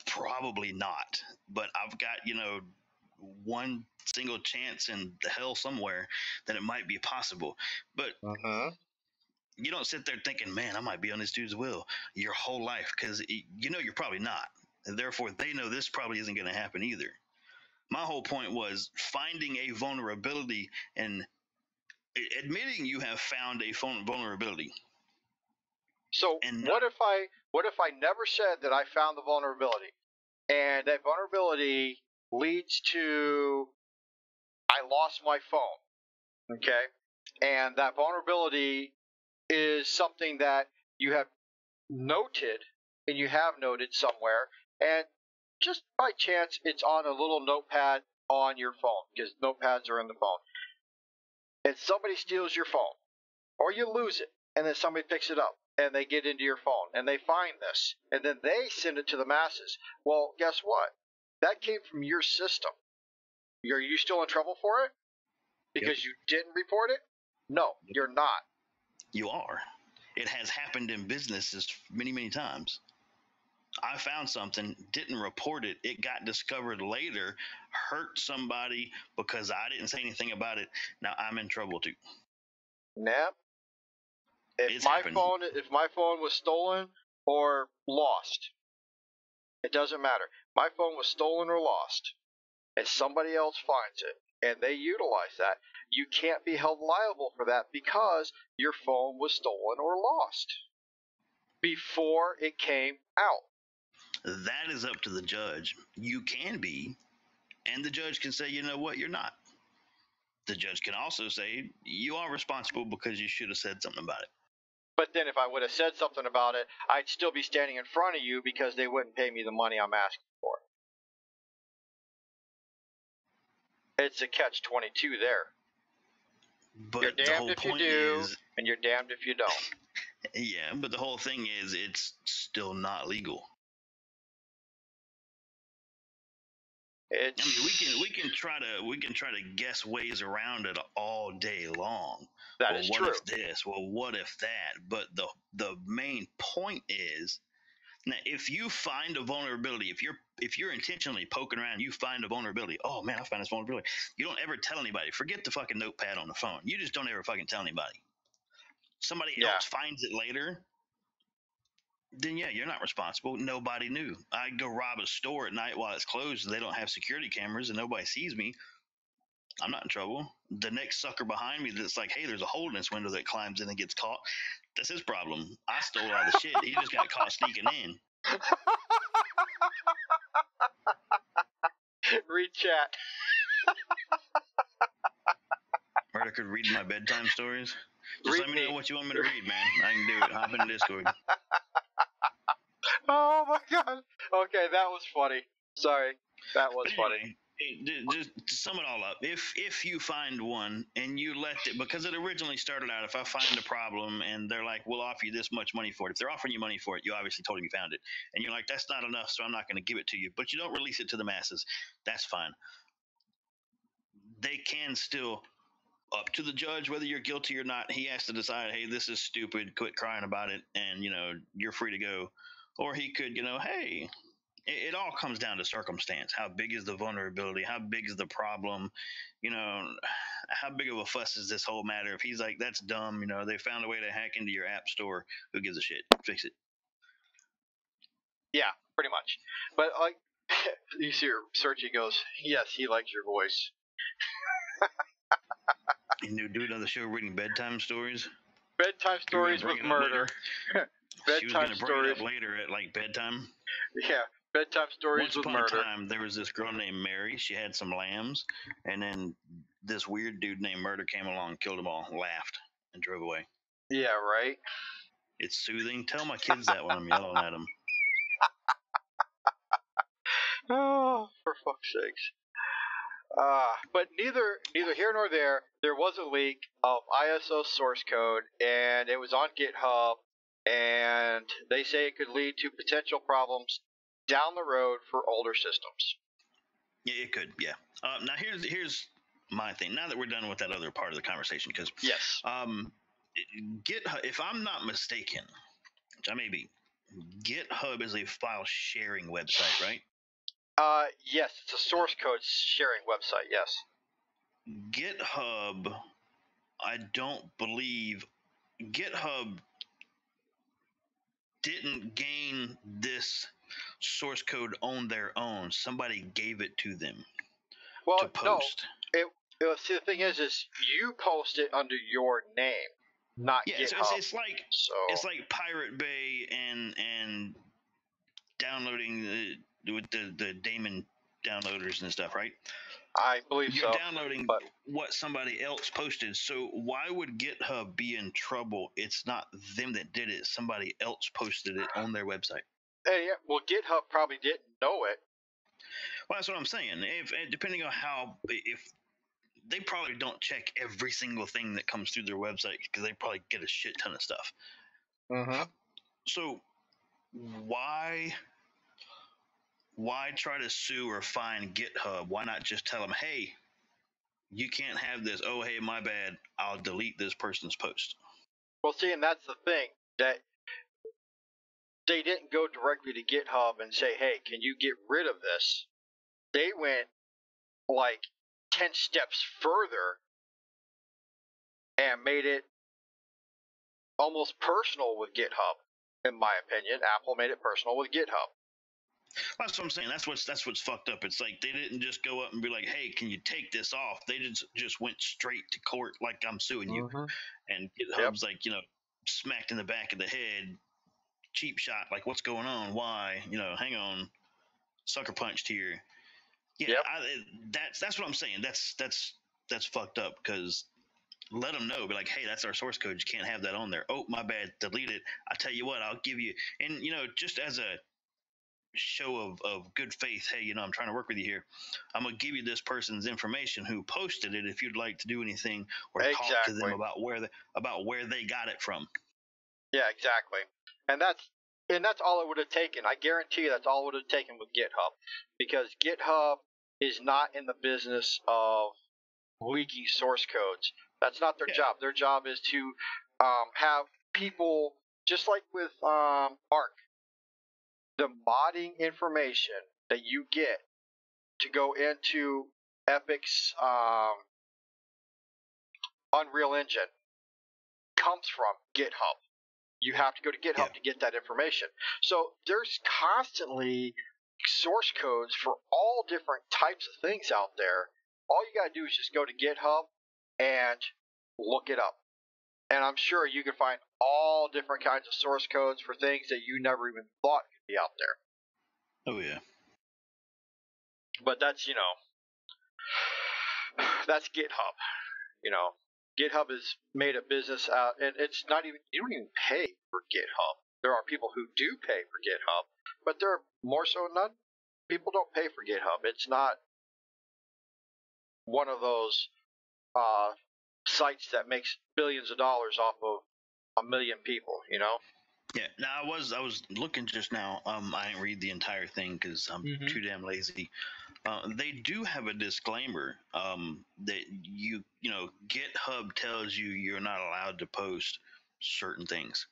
Probably not. But I've got, one single chance in the hell somewhere that it might be possible. But you don't sit there thinking, man, I might be on this dude's will your whole life, because you're probably not. And therefore, they know this probably isn't going to happen either. My whole point was finding a vulnerability and admitting you have found a vulnerability.
So what if I never said that I found the vulnerability, and that vulnerability leads to I lost my phone, okay? And that vulnerability is something that you have noted and you have noted somewhere, and just by chance it's on a little notepad on your phone, because notepads are in the phone, and somebody steals your phone, or you lose it, and then somebody picks it up and they get into your phone and they find this, and then they send it to the masses. Well, guess what? That came from your system. Are you still in trouble for it? Because you didn't report it? No, you're not.
You are. It has happened in businesses many times. I found something, didn't report it. It got discovered later, hurt somebody because I didn't say anything about it. Now I'm in trouble too.
Nah. If my phone was stolen or lost, it doesn't matter. My phone was stolen or lost, and somebody else finds it, and they utilize that, you can't be held liable for that because your phone was stolen or lost before it came out.
That is up to the judge. You can be, and the judge can say, you know what, you're not. The judge can also say, you are responsible because you should have said something about it.
But then if I would have said something about it, I'd still be standing in front of you because they wouldn't pay me the money I'm asking for. It's a catch-22 there.
But
you're damned if you do, and you're damned if you don't.
Yeah, but the whole thing is it's still not legal.
It's,
I mean, we can try to guess ways around it all day long.
that
Well,
is
what
true.
if this? Well, what if that? But the main point is, now, if you find a vulnerability, if you're intentionally poking around, you find a vulnerability. Oh man, I found this vulnerability. You don't ever tell anybody. Forget the fucking notepad on the phone. You just don't ever fucking tell anybody. Somebody
Yeah.
else finds it later, then yeah, you're not responsible. Nobody knew. I go rob a store at night while it's closed and they don't have security cameras and nobody sees me. I'm not in trouble. The next sucker behind me that's like, hey, there's a hole in this window that climbs in and gets caught. That's his problem. I stole all the shit. He just got caught sneaking in.
Read chat.
Murder could read my bedtime stories. Just
Read
let me know what you want me to read, man. I can do it. Hop in Discord.
Oh my god. Okay, that was funny. Sorry, that was
But
funny.
anyway, just to sum it all up, if you find one and you let it, because it originally started out, if I find a problem and they're like, we'll offer you this much money for it. If they're offering you money for it, you obviously told them you found it, and you're like, that's not enough, so I'm not going to give it to you. But you don't release it to the masses. That's fine. They can still, up to the judge whether you're guilty or not. He has to decide, hey, this is stupid, quit crying about it, and you're free to go. Or he could, hey, it all comes down to circumstance. How big is the vulnerability? How big is the problem? How big of a fuss is this whole matter? If he's like, that's dumb, they found a way to hack into your app store, who gives a shit? Fix it.
Yeah, pretty much. But like, you see her search, he goes, yes, he likes your voice.
And do another show reading bedtime stories.
Bedtime stories with murder.
She was going to bring it up later at like bedtime.
Yeah, bedtime stories with murder.
Once upon a time, there was this girl named Mary. She had some lambs, and then this weird dude named Murder came along, killed them all, laughed, and drove away.
Yeah, right?
It's soothing. Tell my kids that when I'm yelling at them.
Oh, for fuck's sakes. But neither here nor there. There was a leak of ISO source code, and it was on GitHub, and they say it could lead to potential problems down the road for older systems.
Yeah, it could. Yeah. Now here's my thing. Now that we're done with that other part of the conversation, because
yes,
GitHub, if I'm not mistaken, which I may be, GitHub is a file sharing website, right?
Yes, it's a source code sharing website. Yes.
GitHub, I don't believe GitHub didn't gain this source code on their own. Somebody gave it to them to post.
No. See, the thing is you post it under your name, not GitHub.
So it's like Pirate Bay and downloading with the daemon downloaders and stuff, right?
I believe
You're downloading what somebody else posted. So why would GitHub be in trouble? It's not them that did it. Somebody else posted it on their website.
Yeah, well, GitHub probably didn't know it.
Well, that's what I'm saying. If depending on if they probably don't check every single thing that comes through their website, because they probably get a shit ton of stuff.
Mm-hmm.
So why try to sue or fine GitHub? Why not just tell them, hey, you can't have this. Oh, hey, my bad. I'll delete this person's post.
Well, see, and that's the thing, that they didn't go directly to GitHub and say, hey, can you get rid of this? They went like 10 steps further and made it almost personal with GitHub. In my opinion, Apple made it personal with GitHub.
That's what I'm saying. That's what's fucked up. It's like they didn't just go up and be like, "Hey, can you take this off?" They just went straight to court, like I'm suing you.
Mm-hmm.
And GitHub's like, smacked in the back of the head, cheap shot. Like, what's going on? Why? Hang on, sucker punched here. Yeah,
Yep.
That's what I'm saying. That's fucked up, because let them know. Be like, hey, that's our source code. You can't have that on there. Oh, my bad. Delete it. I tell you what, I'll give you. And just as a show of good faith, hey, I'm trying to work with you here. I'm gonna give you this person's information who posted it if you'd like to do anything or talk to them about where they got it from.
Yeah, exactly. And that's all it would have taken. I guarantee you that's all it would have taken with GitHub, because GitHub is not in the business of leaking source codes. That's not their job. Their job is to have people, just like with ARC, the modding information that you get to go into Epic's Unreal Engine comes from GitHub. You have to go to GitHub to get that information. So there's constantly source codes for all different types of things out there. All you got to do is just go to GitHub and look it up. And I'm sure you can find all different kinds of source codes for things that you never even thought could be out there.
Oh, yeah.
But that's, that's GitHub. GitHub has made a business out, and it's not even, you don't even pay for GitHub. There are people who do pay for GitHub, but there are more so than none. People don't pay for GitHub. It's not one of those sites that makes billions of dollars off of a million people,
Yeah. Now I was looking just now. I didn't read the entire thing because I'm too damn lazy. They do have a disclaimer that GitHub tells you you're not allowed to post certain things.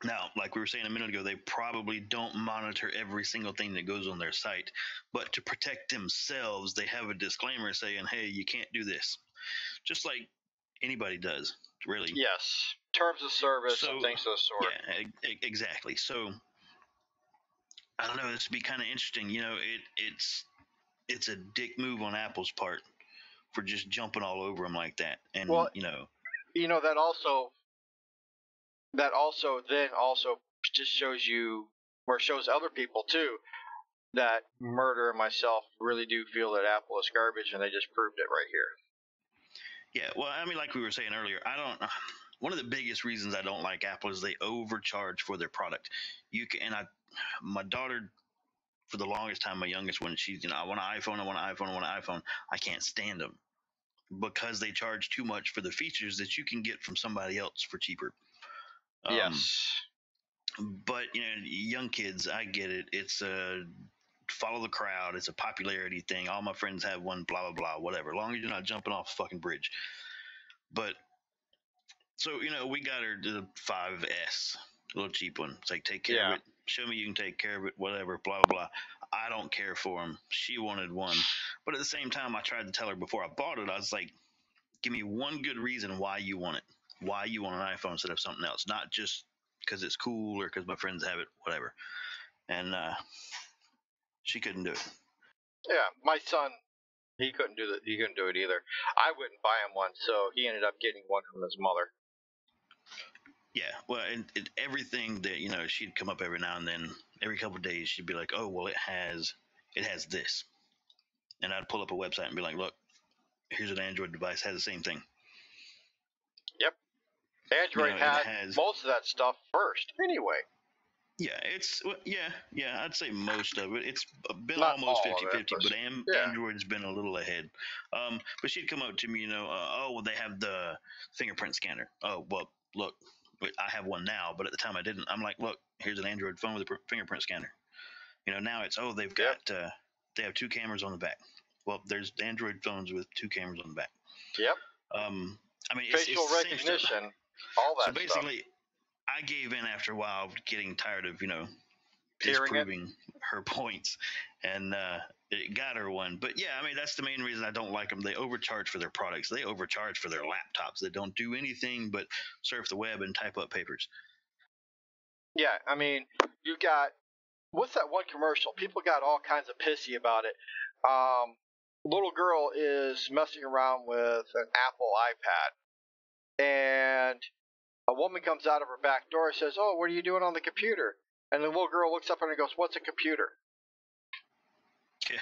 Now, like we were saying a minute ago, they probably don't monitor every single thing that goes on their site, but to protect themselves, they have a disclaimer saying, "Hey, you can't do this," just like anybody does, really.
Yes, terms of service and things of the sort.
Yeah, exactly. So I don't know. This would be kind of interesting. It's a dick move on Apple's part for just jumping all over them like that. And
that also just shows you, or shows other people too, that Murder and myself really do feel that Apple is garbage, and they just proved it right here.
Yeah, well, I mean, like we were saying earlier, one of the biggest reasons I don't like Apple is they overcharge for their product. My daughter, for the longest time, my youngest one, she's, I want an iPhone. I can't stand them because they charge too much for the features that you can get from somebody else for cheaper.
Yes.
But, young kids, I get it. It's a follow the crowd. It's a popularity thing. All my friends have one, blah, blah, blah, whatever. As long as you're not jumping off a fucking bridge. But, so, we got her the 5S, a little cheap one. It's like, take care of it. Show me you can take care of it, whatever, blah, blah, blah. I don't care for them. She wanted one. But at the same time, I tried to tell her before I bought it, I was like, give me one good reason why you want it. Why you want an iPhone instead of something else. Not just because it's cool or because my friends have it, whatever. And she couldn't do it.
Yeah, my son, he couldn't do it either. I wouldn't buy him one, so he ended up getting one from his mother.
Yeah, well, and everything that she'd come up every now and then, every couple of days, she'd be like, "Oh, well, it has this," and I'd pull up a website and be like, "Look, here's an Android device has the same thing."
Yep, Android has most of that stuff first, anyway.
Yeah, I'd say most of it. It's been not almost 50-50, but Android's been a little ahead. But she'd come up to me, oh, well, they have the fingerprint scanner. Oh, well, look, I have one now, but at the time I didn't. I'm like, look, here's an Android phone with a fingerprint scanner. Now it's, they've got, they have 2 cameras on the back. Well, there's Android phones with 2 cameras on the back.
Yep.
I mean,
facial recognition, all that stuff. So
basically, I gave in after a while, getting tired of, disproving her points, and it got her one. But yeah, I mean, that's the main reason I don't like them. They overcharge for their products. They overcharge for their laptops that don't do anything but surf the web and type up papers.
Yeah, I mean, you got, what's that one commercial? People got all kinds of pissy about it. Little girl is messing around with an Apple iPad, and a woman comes out of her back door and says, "Oh, what are you doing on the computer?" And the little girl looks up at her and goes, "What's a computer?"
Yeah.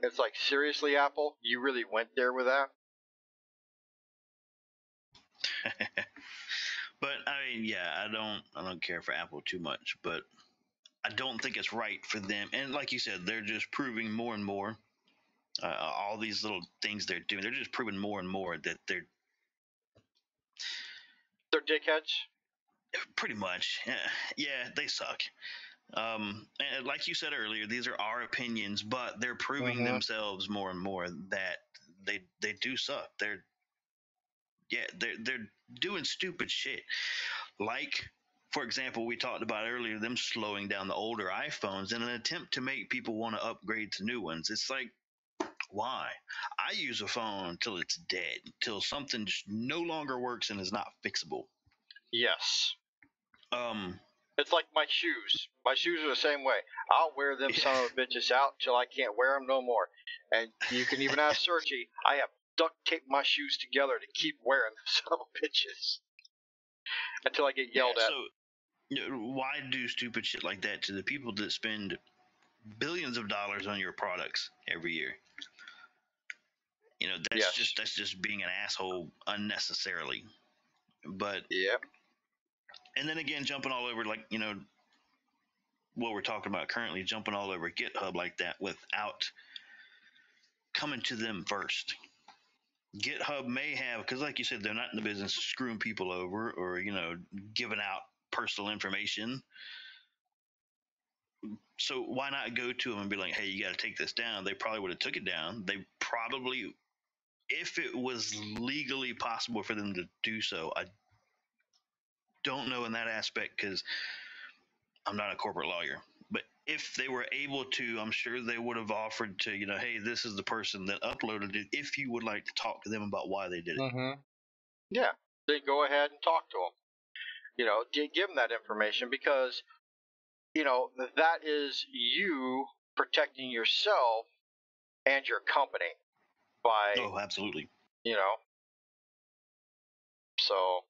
It's like, seriously, Apple? You really went there with that?
But I mean, yeah, I don't care for Apple too much, but I don't think it's right for them. And like you said, they're just proving more and more all these little things they're doing. They're just proving more and more that they're
dickheads.
Pretty much. Yeah, they suck. And like you said earlier, these are our opinions, but they're proving themselves more and more that they do suck. They're doing stupid shit. Like, for example, we talked about earlier them slowing down the older iPhones in an attempt to make people want to upgrade to new ones. It's like, why? I use a phone until it's dead, until something just no longer works and is not fixable.
Yes.
Um,
It's like my shoes. My shoes are the same way. I'll wear them son of a bitches out until I can't wear them no more. And you can even ask Sergi. I have duct taped my shoes together to keep wearing them son of a bitches until I get yelled at.
So, why do stupid shit like that to the people that spend billions of dollars on your products every year? That's just being an asshole unnecessarily. But and then again, jumping all over, like, what we're talking about currently, jumping all over GitHub like that without coming to them first. GitHub may have, because like you said, they're not in the business of screwing people over or giving out personal information. So why not go to them and be like, hey, you got to take this down? They probably would have took it down. They probably, if it was legally possible for them to do so, I don't know in that aspect because I'm not a corporate lawyer. But if they were able to, I'm sure they would have offered to, hey, this is the person that uploaded it. If you would like to talk to them about why they did it.
Yeah, then go ahead and talk to them. Give them that information because, that is you protecting yourself and your company by.
Oh, absolutely.
So,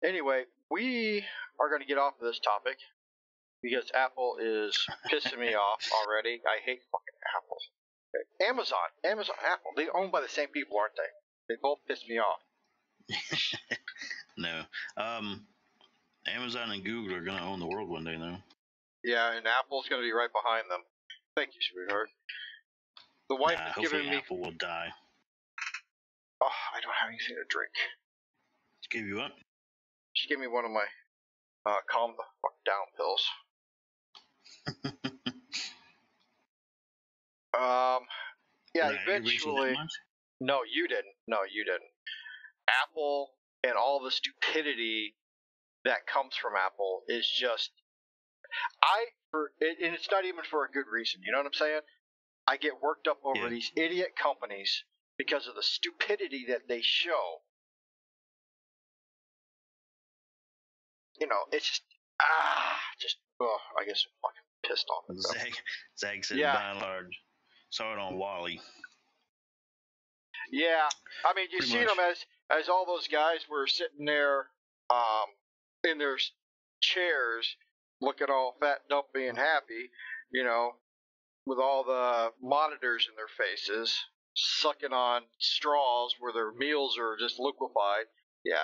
anyway, we are going to get off of this topic because Apple is pissing me off already. I hate fucking Apple. Amazon, Apple, they're owned by the same people, aren't they? They both piss me off.
No. Amazon and Google are going to own the world one day now.
Yeah, and Apple's going to be right behind them. Thank you, sweetheart. The wife is giving me.
Apple will die.
Oh, I don't have anything to drink.
She gave you what?
She gave me one of my calm the fuck down pills. Yeah, eventually. No, you didn't. Apple and all the stupidity that comes from Apple is just. And it's not even for a good reason. You know what I'm saying? I get worked up over these idiot companies because of the stupidity that they show. It's just, I guess I'm fucking pissed off at them.
Zag said, by and large, saw it on Wally.
Yeah, I mean, you seen them as all those guys were sitting there, in their chairs, looking all fat, dumpy, and happy, with all the monitors in their faces, sucking on straws where their meals are just liquefied. Yeah,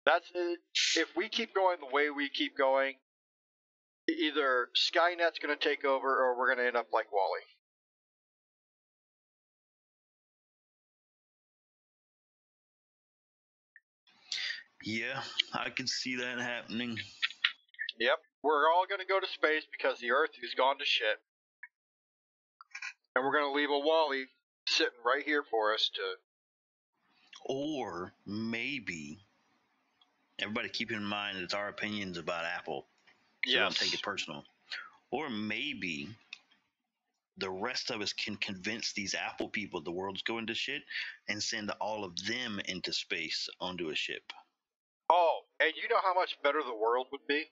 that's it. If we keep going the way we keep going, either Skynet's going to take over or we're going to end up like Wally.
Yeah, I could see that happening.
Yep, we're all going to go to space because the Earth has gone to shit. And we're going to leave a Wally sitting right here for us to.
Or maybe, everybody keep in mind it's our opinions about Apple. So don't take it personal. Or maybe the rest of us can convince these Apple people the world's going to shit and send all of them into space onto a ship.
Oh, and you know how much better the world would be?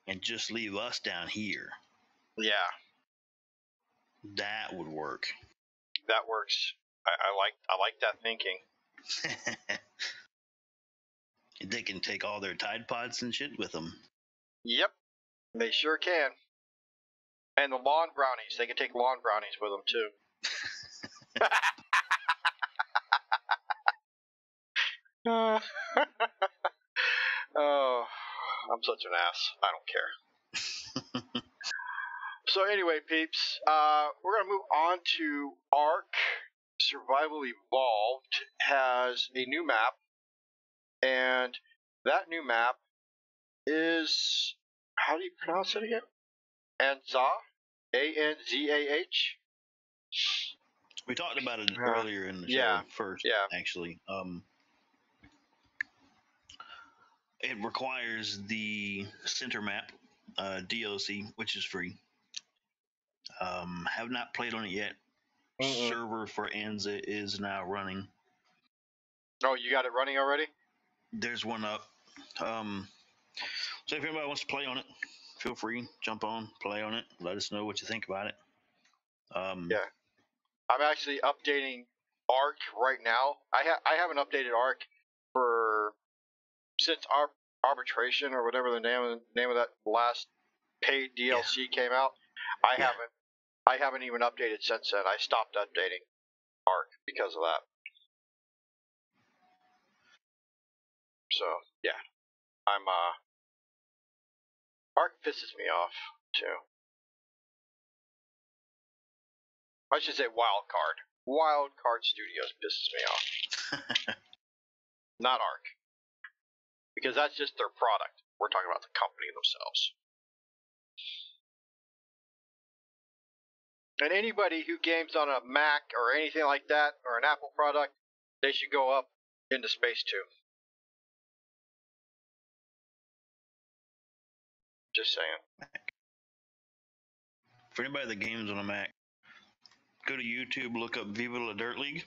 And just leave us down here.
Yeah.
That would work.
That works. I like that thinking.
They can take all their Tide Pods and shit with them.
Yep, they sure can. And the lawn brownies, they can take lawn brownies with them too. Oh, I'm such an ass. I don't care. So anyway, peeps, we're going to move on to Ark Survival Evolved has a new map, and that new map is, how do you pronounce it again? Anzah? ANZAH?
We talked about it earlier in the
Yeah,
show first,
yeah.
actually. It requires the center map DLC, which is free. Have not played on it yet. Server for Anza is now running.
Oh, you got it running already?
There's one up. So if anybody wants to play on it, feel free, jump on, play on it. Let us know what you think about it.
Yeah. I'm actually updating Arc right now. I haven't updated Arc since arbitration or whatever the name of that last paid DLC came out. I haven't even updated since then. I stopped updating Arc because of that. So yeah, I'm Arc pisses me off too. I should say Wildcard. Wildcard Studios pisses me off. Not Arc. Because that's just their product. We're talking about the company themselves. And anybody who games on a Mac or anything like that, or an Apple product, they should go up into space too. Just saying.
For anybody that games on a Mac, go to YouTube, look up Viva La Dirt League.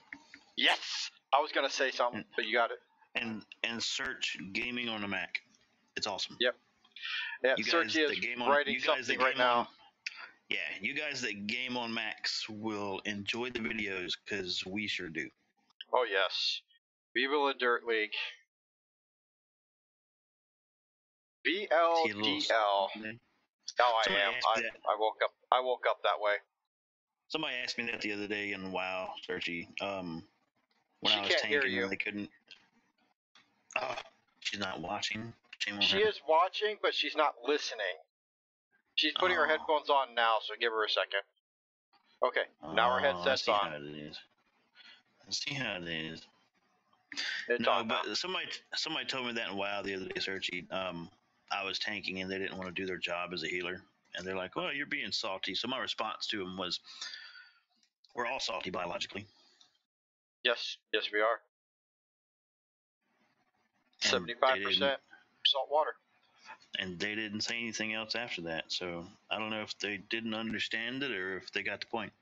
Yes! I was going to say something, but you got it.
And search gaming on a Mac. It's awesome.
Yep. Yeah, Searchy is writing something right now.
Yeah, you guys that game on Macs will enjoy the videos because we sure do.
Oh, yes. Viva La Dirt League. VLDL. Oh, I am. I woke up that way.
Somebody asked me that the other day in WoW, Searchy. When
she
I was
can't
tanking,
hear you.
They couldn't. Oh, she's not watching.
She is watching, but she's not listening. She's putting her headphones on now, so give her a second. Okay, now her headset's on.
I see how it is.
It's on now.
But somebody told me that in WoW the other day, Searchy. I was tanking and they didn't want to do their job as a healer, and they're like, "Well, you're being salty." So my response to them was, "We're all salty biologically."
Yes, we are. 75% salt water.
And they didn't say anything else after that, so I don't know if they didn't understand it or if they got the point.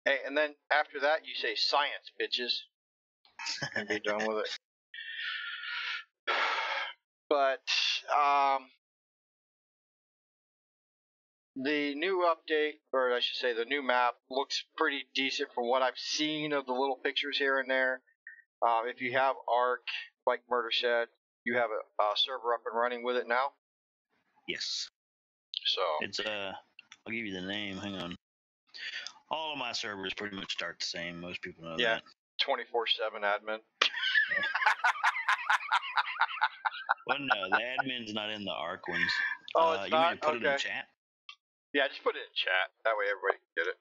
Hey, and then after that, you say science, bitches, and be done with it. But the new update, or I should say the new map, looks pretty decent from what I've seen of the little pictures here and there. If you have Arc, like Murder said, you have a server up and running with it now?
Yes.
So
it's I'll give you the name. Hang on. All of my servers pretty much start the same. Most people know that.
Yeah, 24/7 admin.
Well, no, the admin's not in the Arc ones.
Oh, it's not?
You want me to put it in chat?
Yeah, just put it in chat. That way everybody can get it.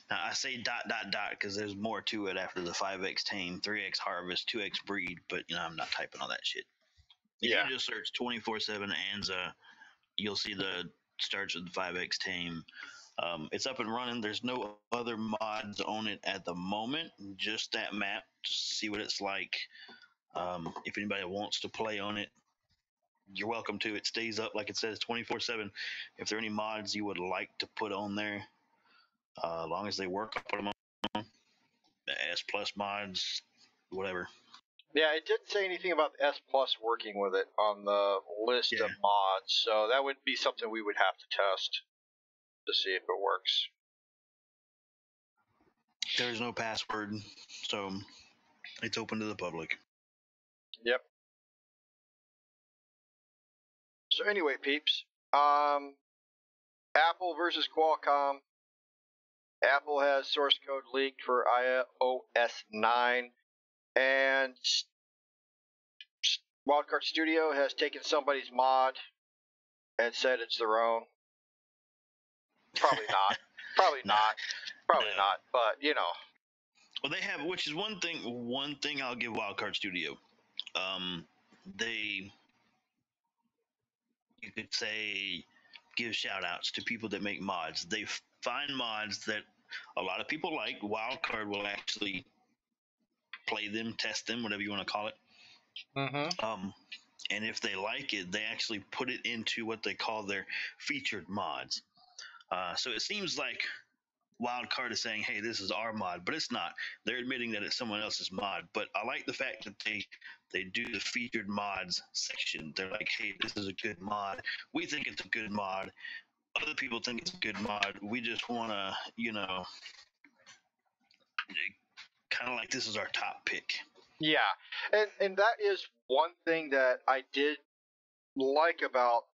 Now, I say ... because there's more to it after the 5x tame, 3x harvest, 2x breed, but I'm not typing all that shit. If you just search 24/7 Anza, you'll see the starts with the 5x tame. It's up and running. There's no other mods on it at the moment, just that map to see what it's like. If anybody wants to play on it, you're welcome to. It stays up like it says 24/7. If there are any mods you would like to put on there, as long as they work, I'll put them on. The S Plus mods, whatever.
Yeah, it didn't say anything about the S Plus working with it on the list of mods, so that would be something we would have to test to see if it works.
There's no password, so it's open to the public.
Yep. So anyway, peeps, Apple versus Qualcomm. Apple has source code leaked for iOS 9, and Wildcard Studio has taken somebody's mod and said it's their own. Probably not. Probably
Nah,
not. Probably
no.
not. But you know.
Well, they have, which is one thing. One thing I'll give Wildcard Studio. They, you could say, give shout outs to people that make mods. They find mods that a lot of people like. Wildcard will actually play them, test them, whatever you want to call it.
Mm-hmm.
And if they like it, they actually put it into what they call their featured mods. So it seems like Wildcard is saying, "Hey, this is our mod," but it's not. They're admitting that it's someone else's mod. But I like the fact that they do the featured mods section. They're like, "Hey, this is a good mod. We think it's a good mod. Other people think it's a good mod. We just want to, kind of like this is our top pick."
Yeah, and that is one thing that I did like about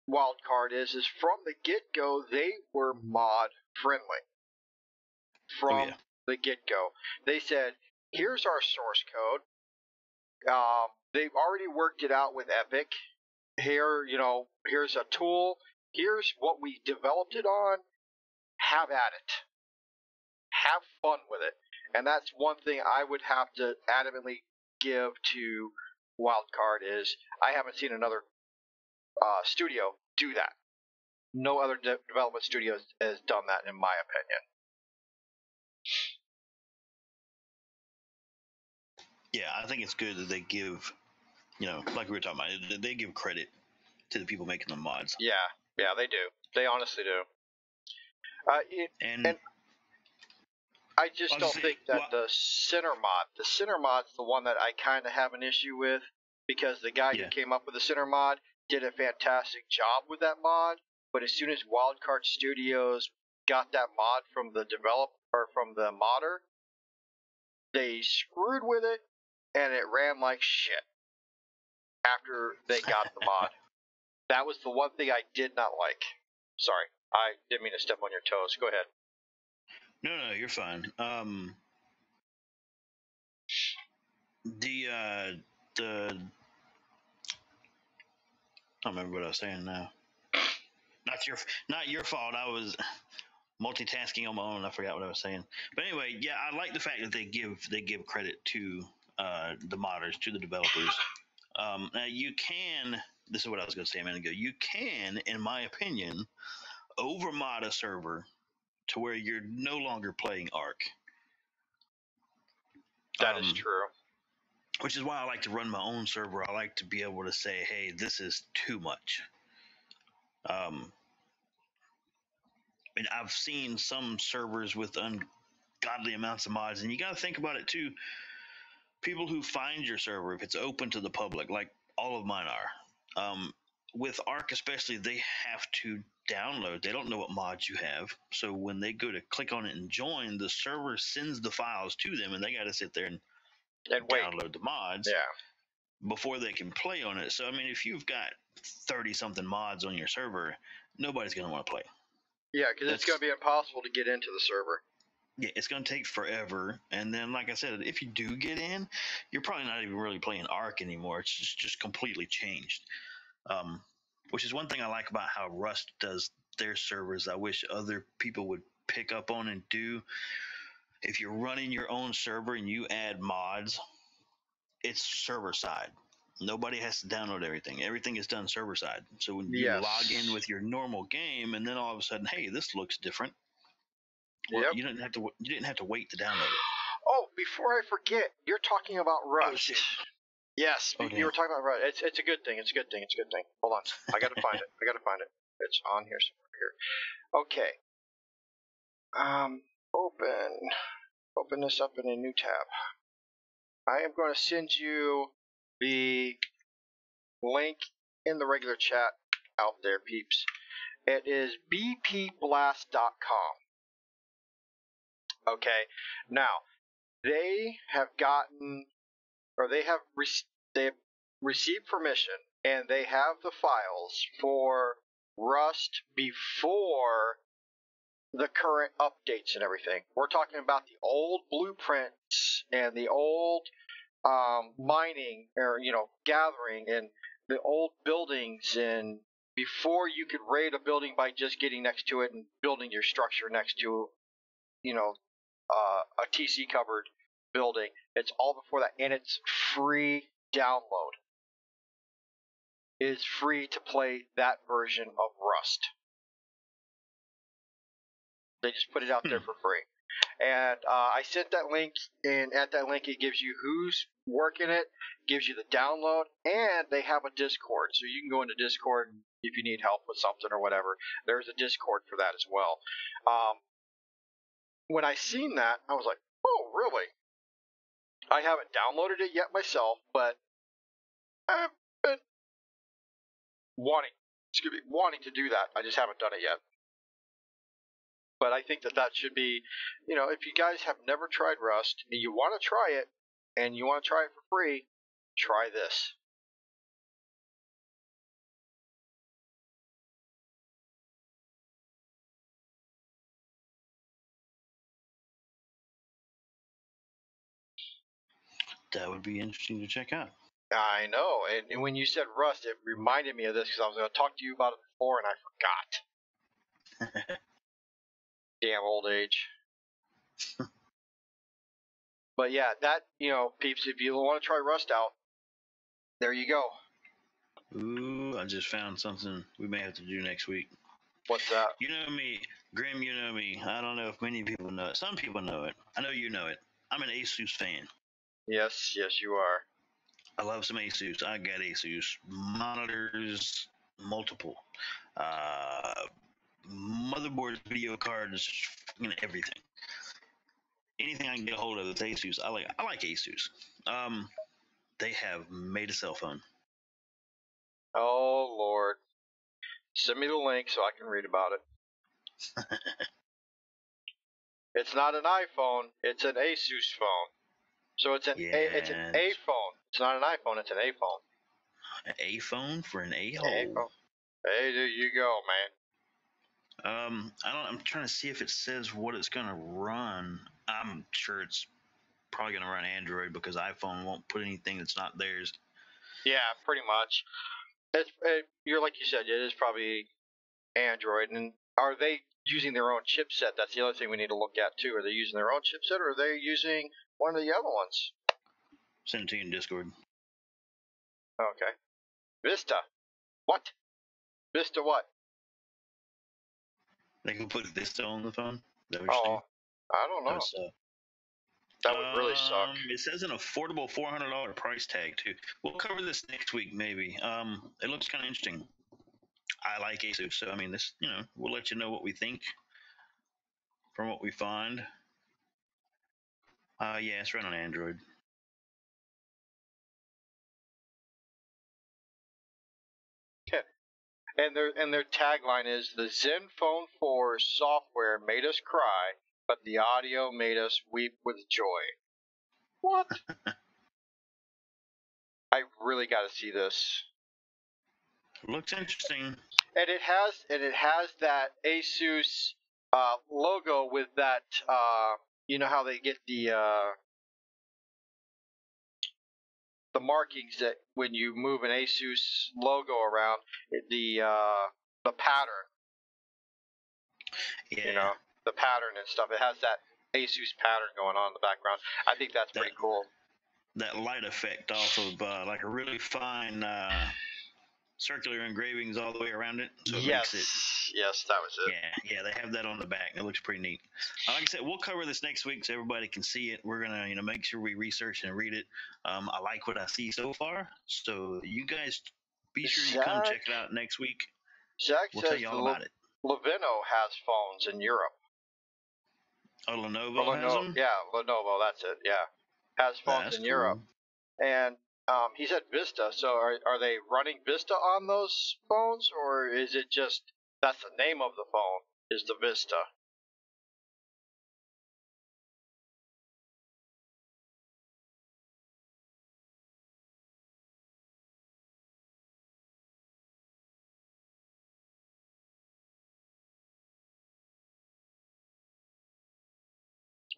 Wildcard is from the get go they were mod friendly.
Oh
From
yeah.
the get go, they said, "Here's our source code. They've already worked it out with Epic. Here, here's a tool. Here's what we developed it on. Have at it. Have fun with it." And that's one thing I would have to adamantly give to Wildcard is I haven't seen another studio do that. No other development studio has done that, in my opinion.
Yeah, I think it's good that they give, like we were talking about, they give credit to the people making the mods.
Yeah, they do. They honestly do.
And
And I just don't think that the center mod's the one that I kind of have an issue with, because the guy who came up with the center mod did a fantastic job with that mod, but as soon as Wildcard Studios got that mod from the from the modder, they screwed with it and it ran like shit after they got the mod. That was the one thing I did not like. Sorry, I didn't mean to step on your toes. Go ahead.
No, you're fine. The I don't remember what I was saying now. Not your fault. I was multitasking on my own. I forgot what I was saying. But anyway, yeah, I like the fact that they give credit to the modders, to the developers. Now you can. This is what I was going to say a minute ago. You can, in my opinion, overmod a server to where you're no longer playing Ark.
That is true.
Which is why I like to run my own server. I like to be able to say, "Hey, this is too much." And I've seen some servers with ungodly amounts of mods, and you got to think about it too. People who find your server, if it's open to the public, like all of mine are, with Arc especially, they have to download. They don't know what mods you have, so when they go to click on it and join, the server sends the files to them, and they got to sit there and download the mods before they can play on it. So I mean, if you've got 30 something mods on your server, nobody's going to want to play.
Yeah, because it's going to be impossible to get into the server.
Yeah, it's going to take forever. And then, like I said, if you do get in, you're probably not even really playing Ark anymore. It's just completely changed. Which is one thing I like about how Rust does their servers. I wish other people would pick up on and do. If you're running your own server and you add mods, it's server side. Nobody has to download everything. Everything is done server side. So when you log in with your normal game, and then all of a sudden, hey, this looks different. Well, you didn't have to wait to download it.
Oh, before I forget, you're talking about Rust.
Oh shit.
Yes, you were talking about Rust. It's a good thing. It's a good thing. It's a good thing. Hold on, I gotta find it. It's on here somewhere. Here. Okay. Open this up in a new tab. I am going to send you the link in the regular chat out there, peeps. It is bpblast.com. Okay. Now, they have received permission, and they have the files for Rust before the current updates and everything. We're talking about the old blueprints and the old mining, or gathering, and the old buildings and before you could raid a building by just getting next to it and building your structure next to, a TC covered building. It's all before that, and it's free download. It's free to play that version of Rust. They just put it out there for free. And I sent that link, and at that link it gives you who's working it, gives you the download, and they have a Discord. So you can go into Discord if you need help with something or whatever. There's a Discord for that as well. When I seen that, I was like, oh, really? I haven't downloaded it yet myself, but I've been wanting to do that. I just haven't done it yet. But I think that should be, if you guys have never tried Rust and you want to try it and you want to try it for free, try this.
That would be interesting to check out.
I know. And when you said Rust, it reminded me of this because I was going to talk to you about it before and I forgot. Damn old age. But yeah, that, peeps, if you want to try Rust out, there you go.
Ooh, I just found something we may have to do next week.
What's that?
You know me, Grim, you know me. I don't know if many people know it. Some people know it. I know you know it. I'm an Asus fan.
Yes, you are.
I love some Asus. I got Asus. Monitors, multiple. Motherboards, video cards, everything. Anything I can get a hold of that's Asus, I like Asus. They have made a cell phone.
Oh, Lord. Send me the link so I can read about it. It's not an iPhone, it's an Asus phone. So it's an A phone. It's not an iPhone, it's an A phone.
An A phone for an A-hole.
Hey, there you go,
man. I'm trying to see if it says what it's gonna run. I'm sure it's probably gonna run Android because iPhone won't put anything that's not theirs.
Yeah, pretty much. You're like you said, it is probably Android. And are they using their own chipset? That's the other thing we need to look at too. Are they using their own chipset, or are they using one of the other ones?
Send it to you in Discord.
Okay. Vista. What? Vista what?
They can put Vista on the phone?
I don't know. That would really suck.
It says an affordable $400 price tag too. We'll cover this next week maybe. It looks kind of interesting. I like Asus, so I mean this. We'll let you know what we think from what we find. Yeah, it's run on Android.
And their tagline is the Zenfone 4 software made us cry, but the audio made us weep with joy. What? I really got to see this.
Looks interesting.
And it has that Asus logo with that. You know how they get the markings that when you move an Asus logo around, the pattern.
Yeah.
The pattern and stuff. It has that Asus pattern going on in the background. I think that's pretty cool.
That light effect off of like a really fine circular engravings all the way around it. So it makes it.
Yes, that was it.
Yeah, they have that on the back. It looks pretty neat. Like I said, we'll cover this next week so everybody can see it. We're gonna, make sure we research and read it. I like what I see so far. So you guys be sure you come check it out next week.
Zach
we'll tell you all about it.
Lenovo has phones in Europe.
Oh, Lenovo has them?
Yeah, Lenovo, that's it, yeah. Has phones in Europe. And he said Vista, so are they running Vista on those phones, or is it just, that's the name of the phone, is the Vista?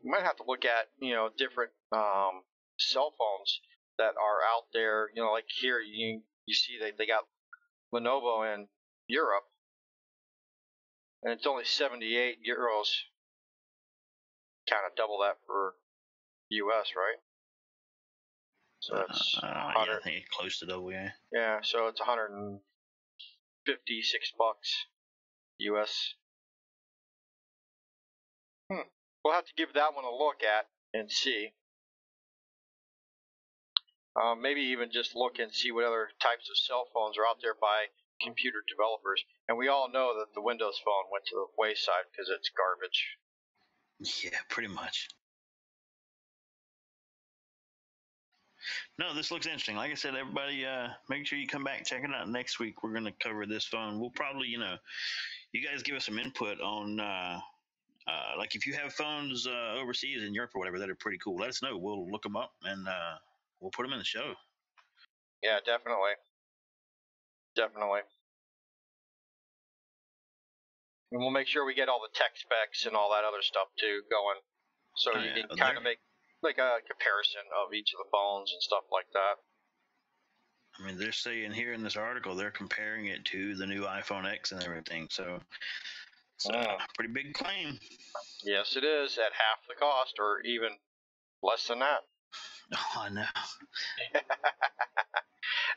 You might have to look at, different cell phones that are out there. Like here, you see they got Lenovo and Europe, and it's only 78 euros. Kind of double that for US, right? So that's
yeah, I think it's close to double, yeah.
Yeah, so it's $156 US. We'll have to give that one a look at and see. Maybe even just look and see what other types of cell phones are out there by computer developers. And we all know that the Windows Phone went to the wayside because it's garbage.
Yeah, pretty much. No, this looks interesting. Like I said, everybody, make sure you come back, check it out next week. We're going to cover this phone. We'll probably, you guys give us some input on, like if you have phones overseas in Europe or whatever that are pretty cool, let us know. We'll look them up and we'll put them in the show.
Yeah, definitely. Definitely. And we'll make sure we get all the tech specs and all that other stuff too going, so you can kind of make like a comparison of each of the phones and stuff like that.
I mean, they're saying here in this article they're comparing it to the new iPhone X and everything, so it's a pretty big claim.
Yes, it is, at half the cost or even less than that.
Oh, I know.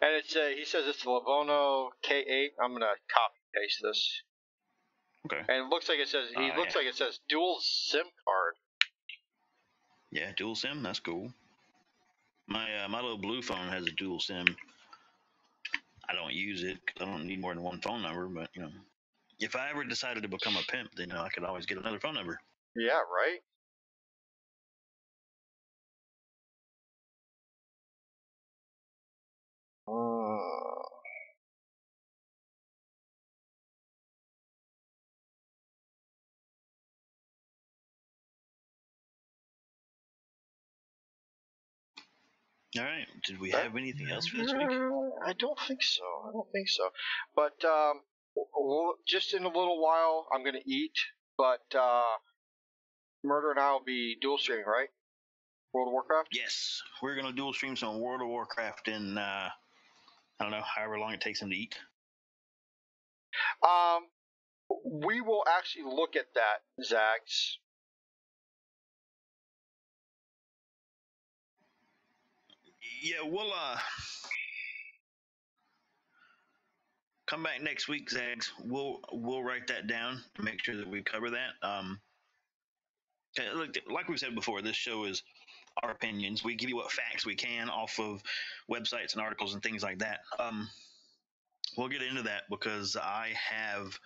And it's he says it's the Lenovo K8. I'm gonna copy paste this.
Okay.
And it looks like it says like it says dual SIM card.
Yeah, dual SIM. That's cool. My little blue phone has a dual SIM. I don't use it because I don't need more than one phone number. But if I ever decided to become a pimp, then I could always get another phone number.
Yeah, right.
All right. Did we have anything else for this week?
I don't think so. But just in a little while, I'm going to eat. But Murder and I will be dual streaming, right? World of Warcraft?
Yes. We're going to dual stream some World of Warcraft in, I don't know, however long it takes him to eat.
We will actually look at that, Zags.
Yeah, we'll come back next week, Zags. We'll write that down to make sure that we cover that. Like we said before, this show is our opinions. We give you what facts we can off of websites and articles and things like that. We'll get into that because I have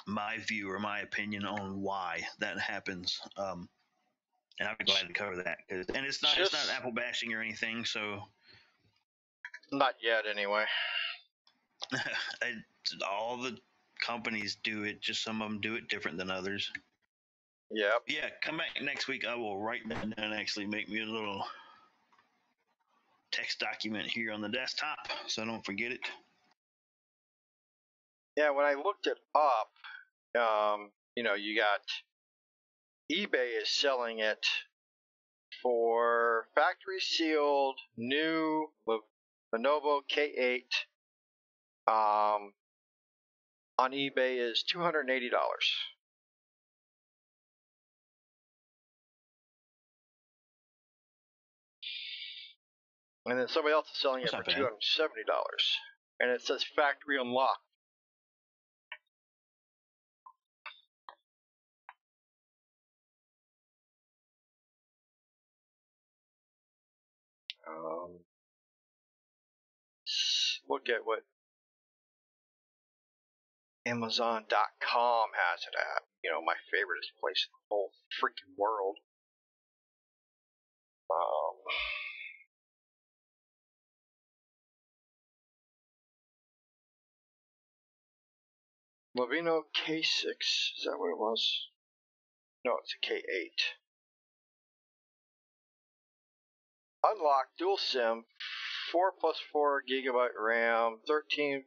my view or my opinion on why that happens. And I'll be glad to cover that. And it's not Apple bashing or anything, so
not yet anyway.
All the companies do it, just some of them do it different than others.
Yep.
Yeah, come back next week. I will write that down and actually make me a little text document here on the desktop so I don't forget it.
Yeah, when I looked it up, you got eBay is selling it for factory sealed new Lenovo K8. On eBay is $280. And then somebody else is selling it for $270. And it says factory unlocked. Look at what Amazon.com has it at. My favorite place in the whole freaking world. Lenovo K6, is that what it was? No, it's a K8. Unlocked dual SIM, 4 plus 4 gigabyte RAM, 13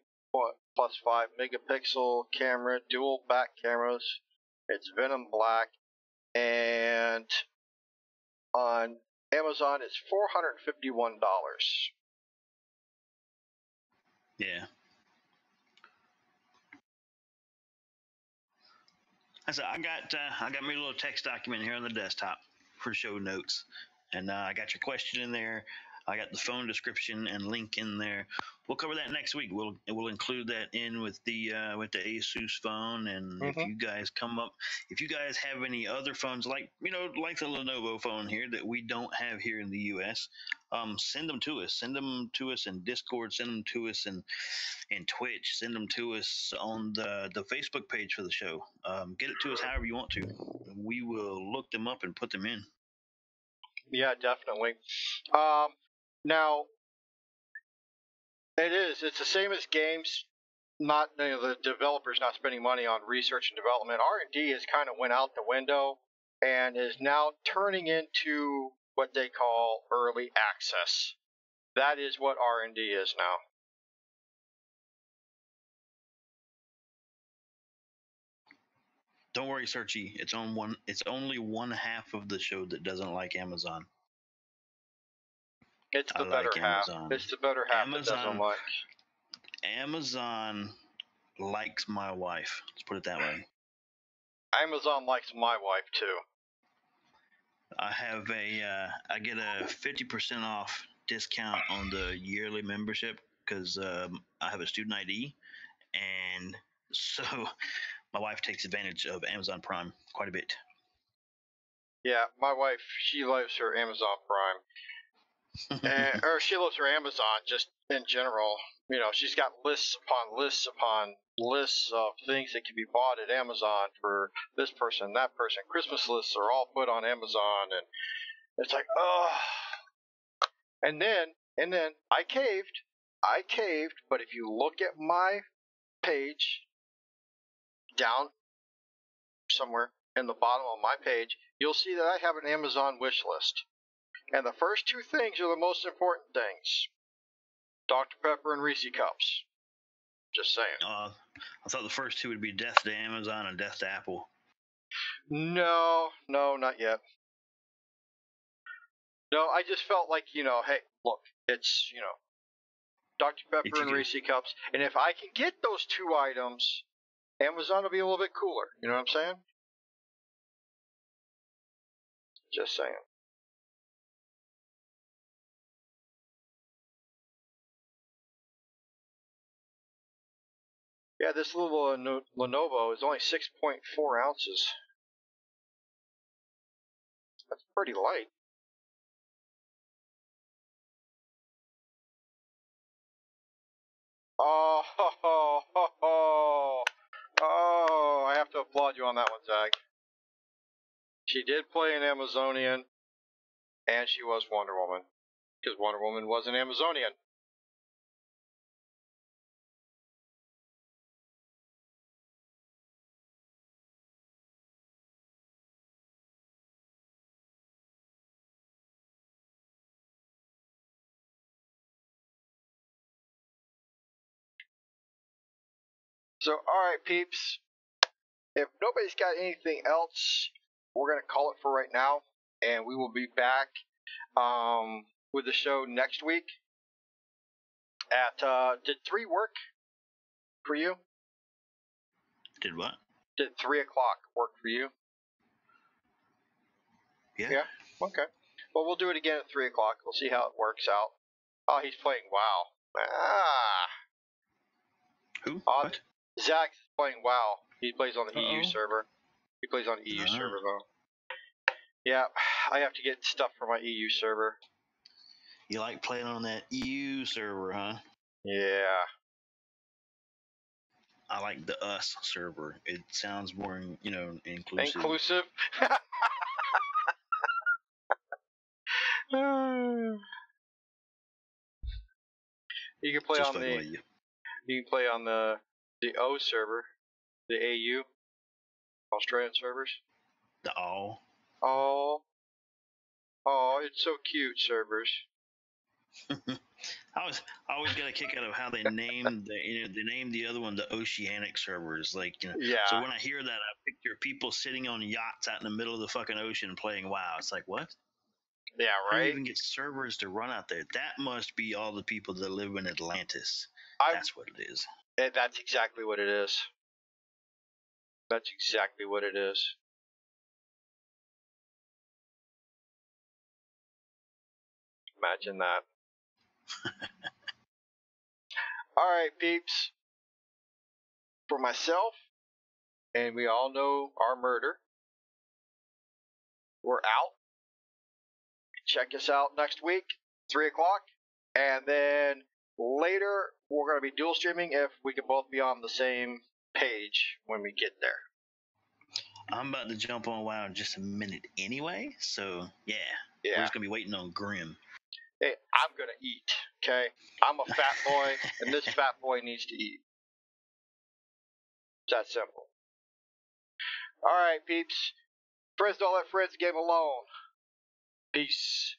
plus 5 megapixel camera, dual back cameras. It's Venom Black, and on Amazon it's $451.
Yeah. I got my little text document here on the desktop for show notes, and I got your question in there. I got the phone description and link in there. We'll cover that next week. We'll include that in with the Asus phone. And
Mm-hmm.
if you guys have any other phones like the Lenovo phone here that we don't have here in the U.S., send them to us. Send them to us in Discord. Send them to us in Twitch. Send them to us on the Facebook page for the show. Get it to us however you want to. We will look them up and put them in.
Yeah, definitely. Now it's the same as games. Not the developers not spending money on research and development. R&D has kind of went out the window and is now turning into what they call early access. That is what R&D is now.
Don't worry, Searchy. It's only one half of the show that doesn't like Amazon.
It's the better
like
half.
Amazon.
It's the better half that doesn't like.
Amazon likes my wife. Let's put it that way.
Amazon likes my wife too.
I get a 50% off discount on the yearly membership because I have a student ID, and so my wife takes advantage of Amazon Prime quite a bit.
Yeah, my wife, she loves her Amazon Prime, or she loves her Amazon just in general. She's got lists upon lists upon lists of things that can be bought at Amazon for this person, that person. Christmas lists are all put on Amazon, and it's like, oh. And then I caved. But if you look at my page down somewhere in the bottom of my page, you'll see that I have an Amazon wish list. And the first two things are the most important things. Dr. Pepper and Reese Cups. Just saying.
I thought the first two would be death to Amazon and death to Apple.
No, not yet. No, I just felt like, hey, look, it's, Dr. Pepper and Reese Cups. And if I can get those two items, Amazon will be a little bit cooler. You know what I'm saying? Just saying. Yeah, this little Lenovo is only 6.4 ounces. That's pretty light. Oh, I have to applaud you on that one, Zach. She did play an Amazonian, and she was Wonder Woman, because Wonder Woman was an Amazonian. So, alright, peeps. If nobody's got anything else, we're going to call it for right now, and we will be back with the show next week. Did 3 work for you?
Did what?
Did 3 o'clock work for you?
Yeah.
Okay. Well, we'll do it again at 3 o'clock. We'll see how it works out. Oh, he's playing WoW.
Who? What?
Zach's playing WoW. He plays on the EU server. He plays on the EU server, though. Yeah, I have to get stuff for my EU server.
You like playing on that EU server, huh?
Yeah.
I like the US server. It sounds more, inclusive.
Inclusive? You can play on the. You can play on the O server, the AU, Australian servers.
The all.
Oh, it's so cute, servers.
I always get a kick out of how they named they named the other one the oceanic servers.
Yeah.
So when I hear that, I picture people sitting on yachts out in the middle of the fucking ocean playing WoW. It's like, what?
Yeah, right.
How do you even get servers to run out there? That must be all the people that live in Atlantis. That's what it is.
That's exactly what it is. That's exactly what it is. Imagine that. Alright, peeps. For myself, and we all know our murder, we're out. Check us out next week, 3 o'clock. And then later, we're going to be dual streaming if we can both be on the same page when we get there.
I'm about to jump on WoW in just a minute anyway, so yeah. We're just going to be waiting on Grim.
Hey, I'm going to eat, okay? I'm a fat boy, and this fat boy needs to eat. It's that simple. Alright, peeps. Friends don't let friends game alone. Peace.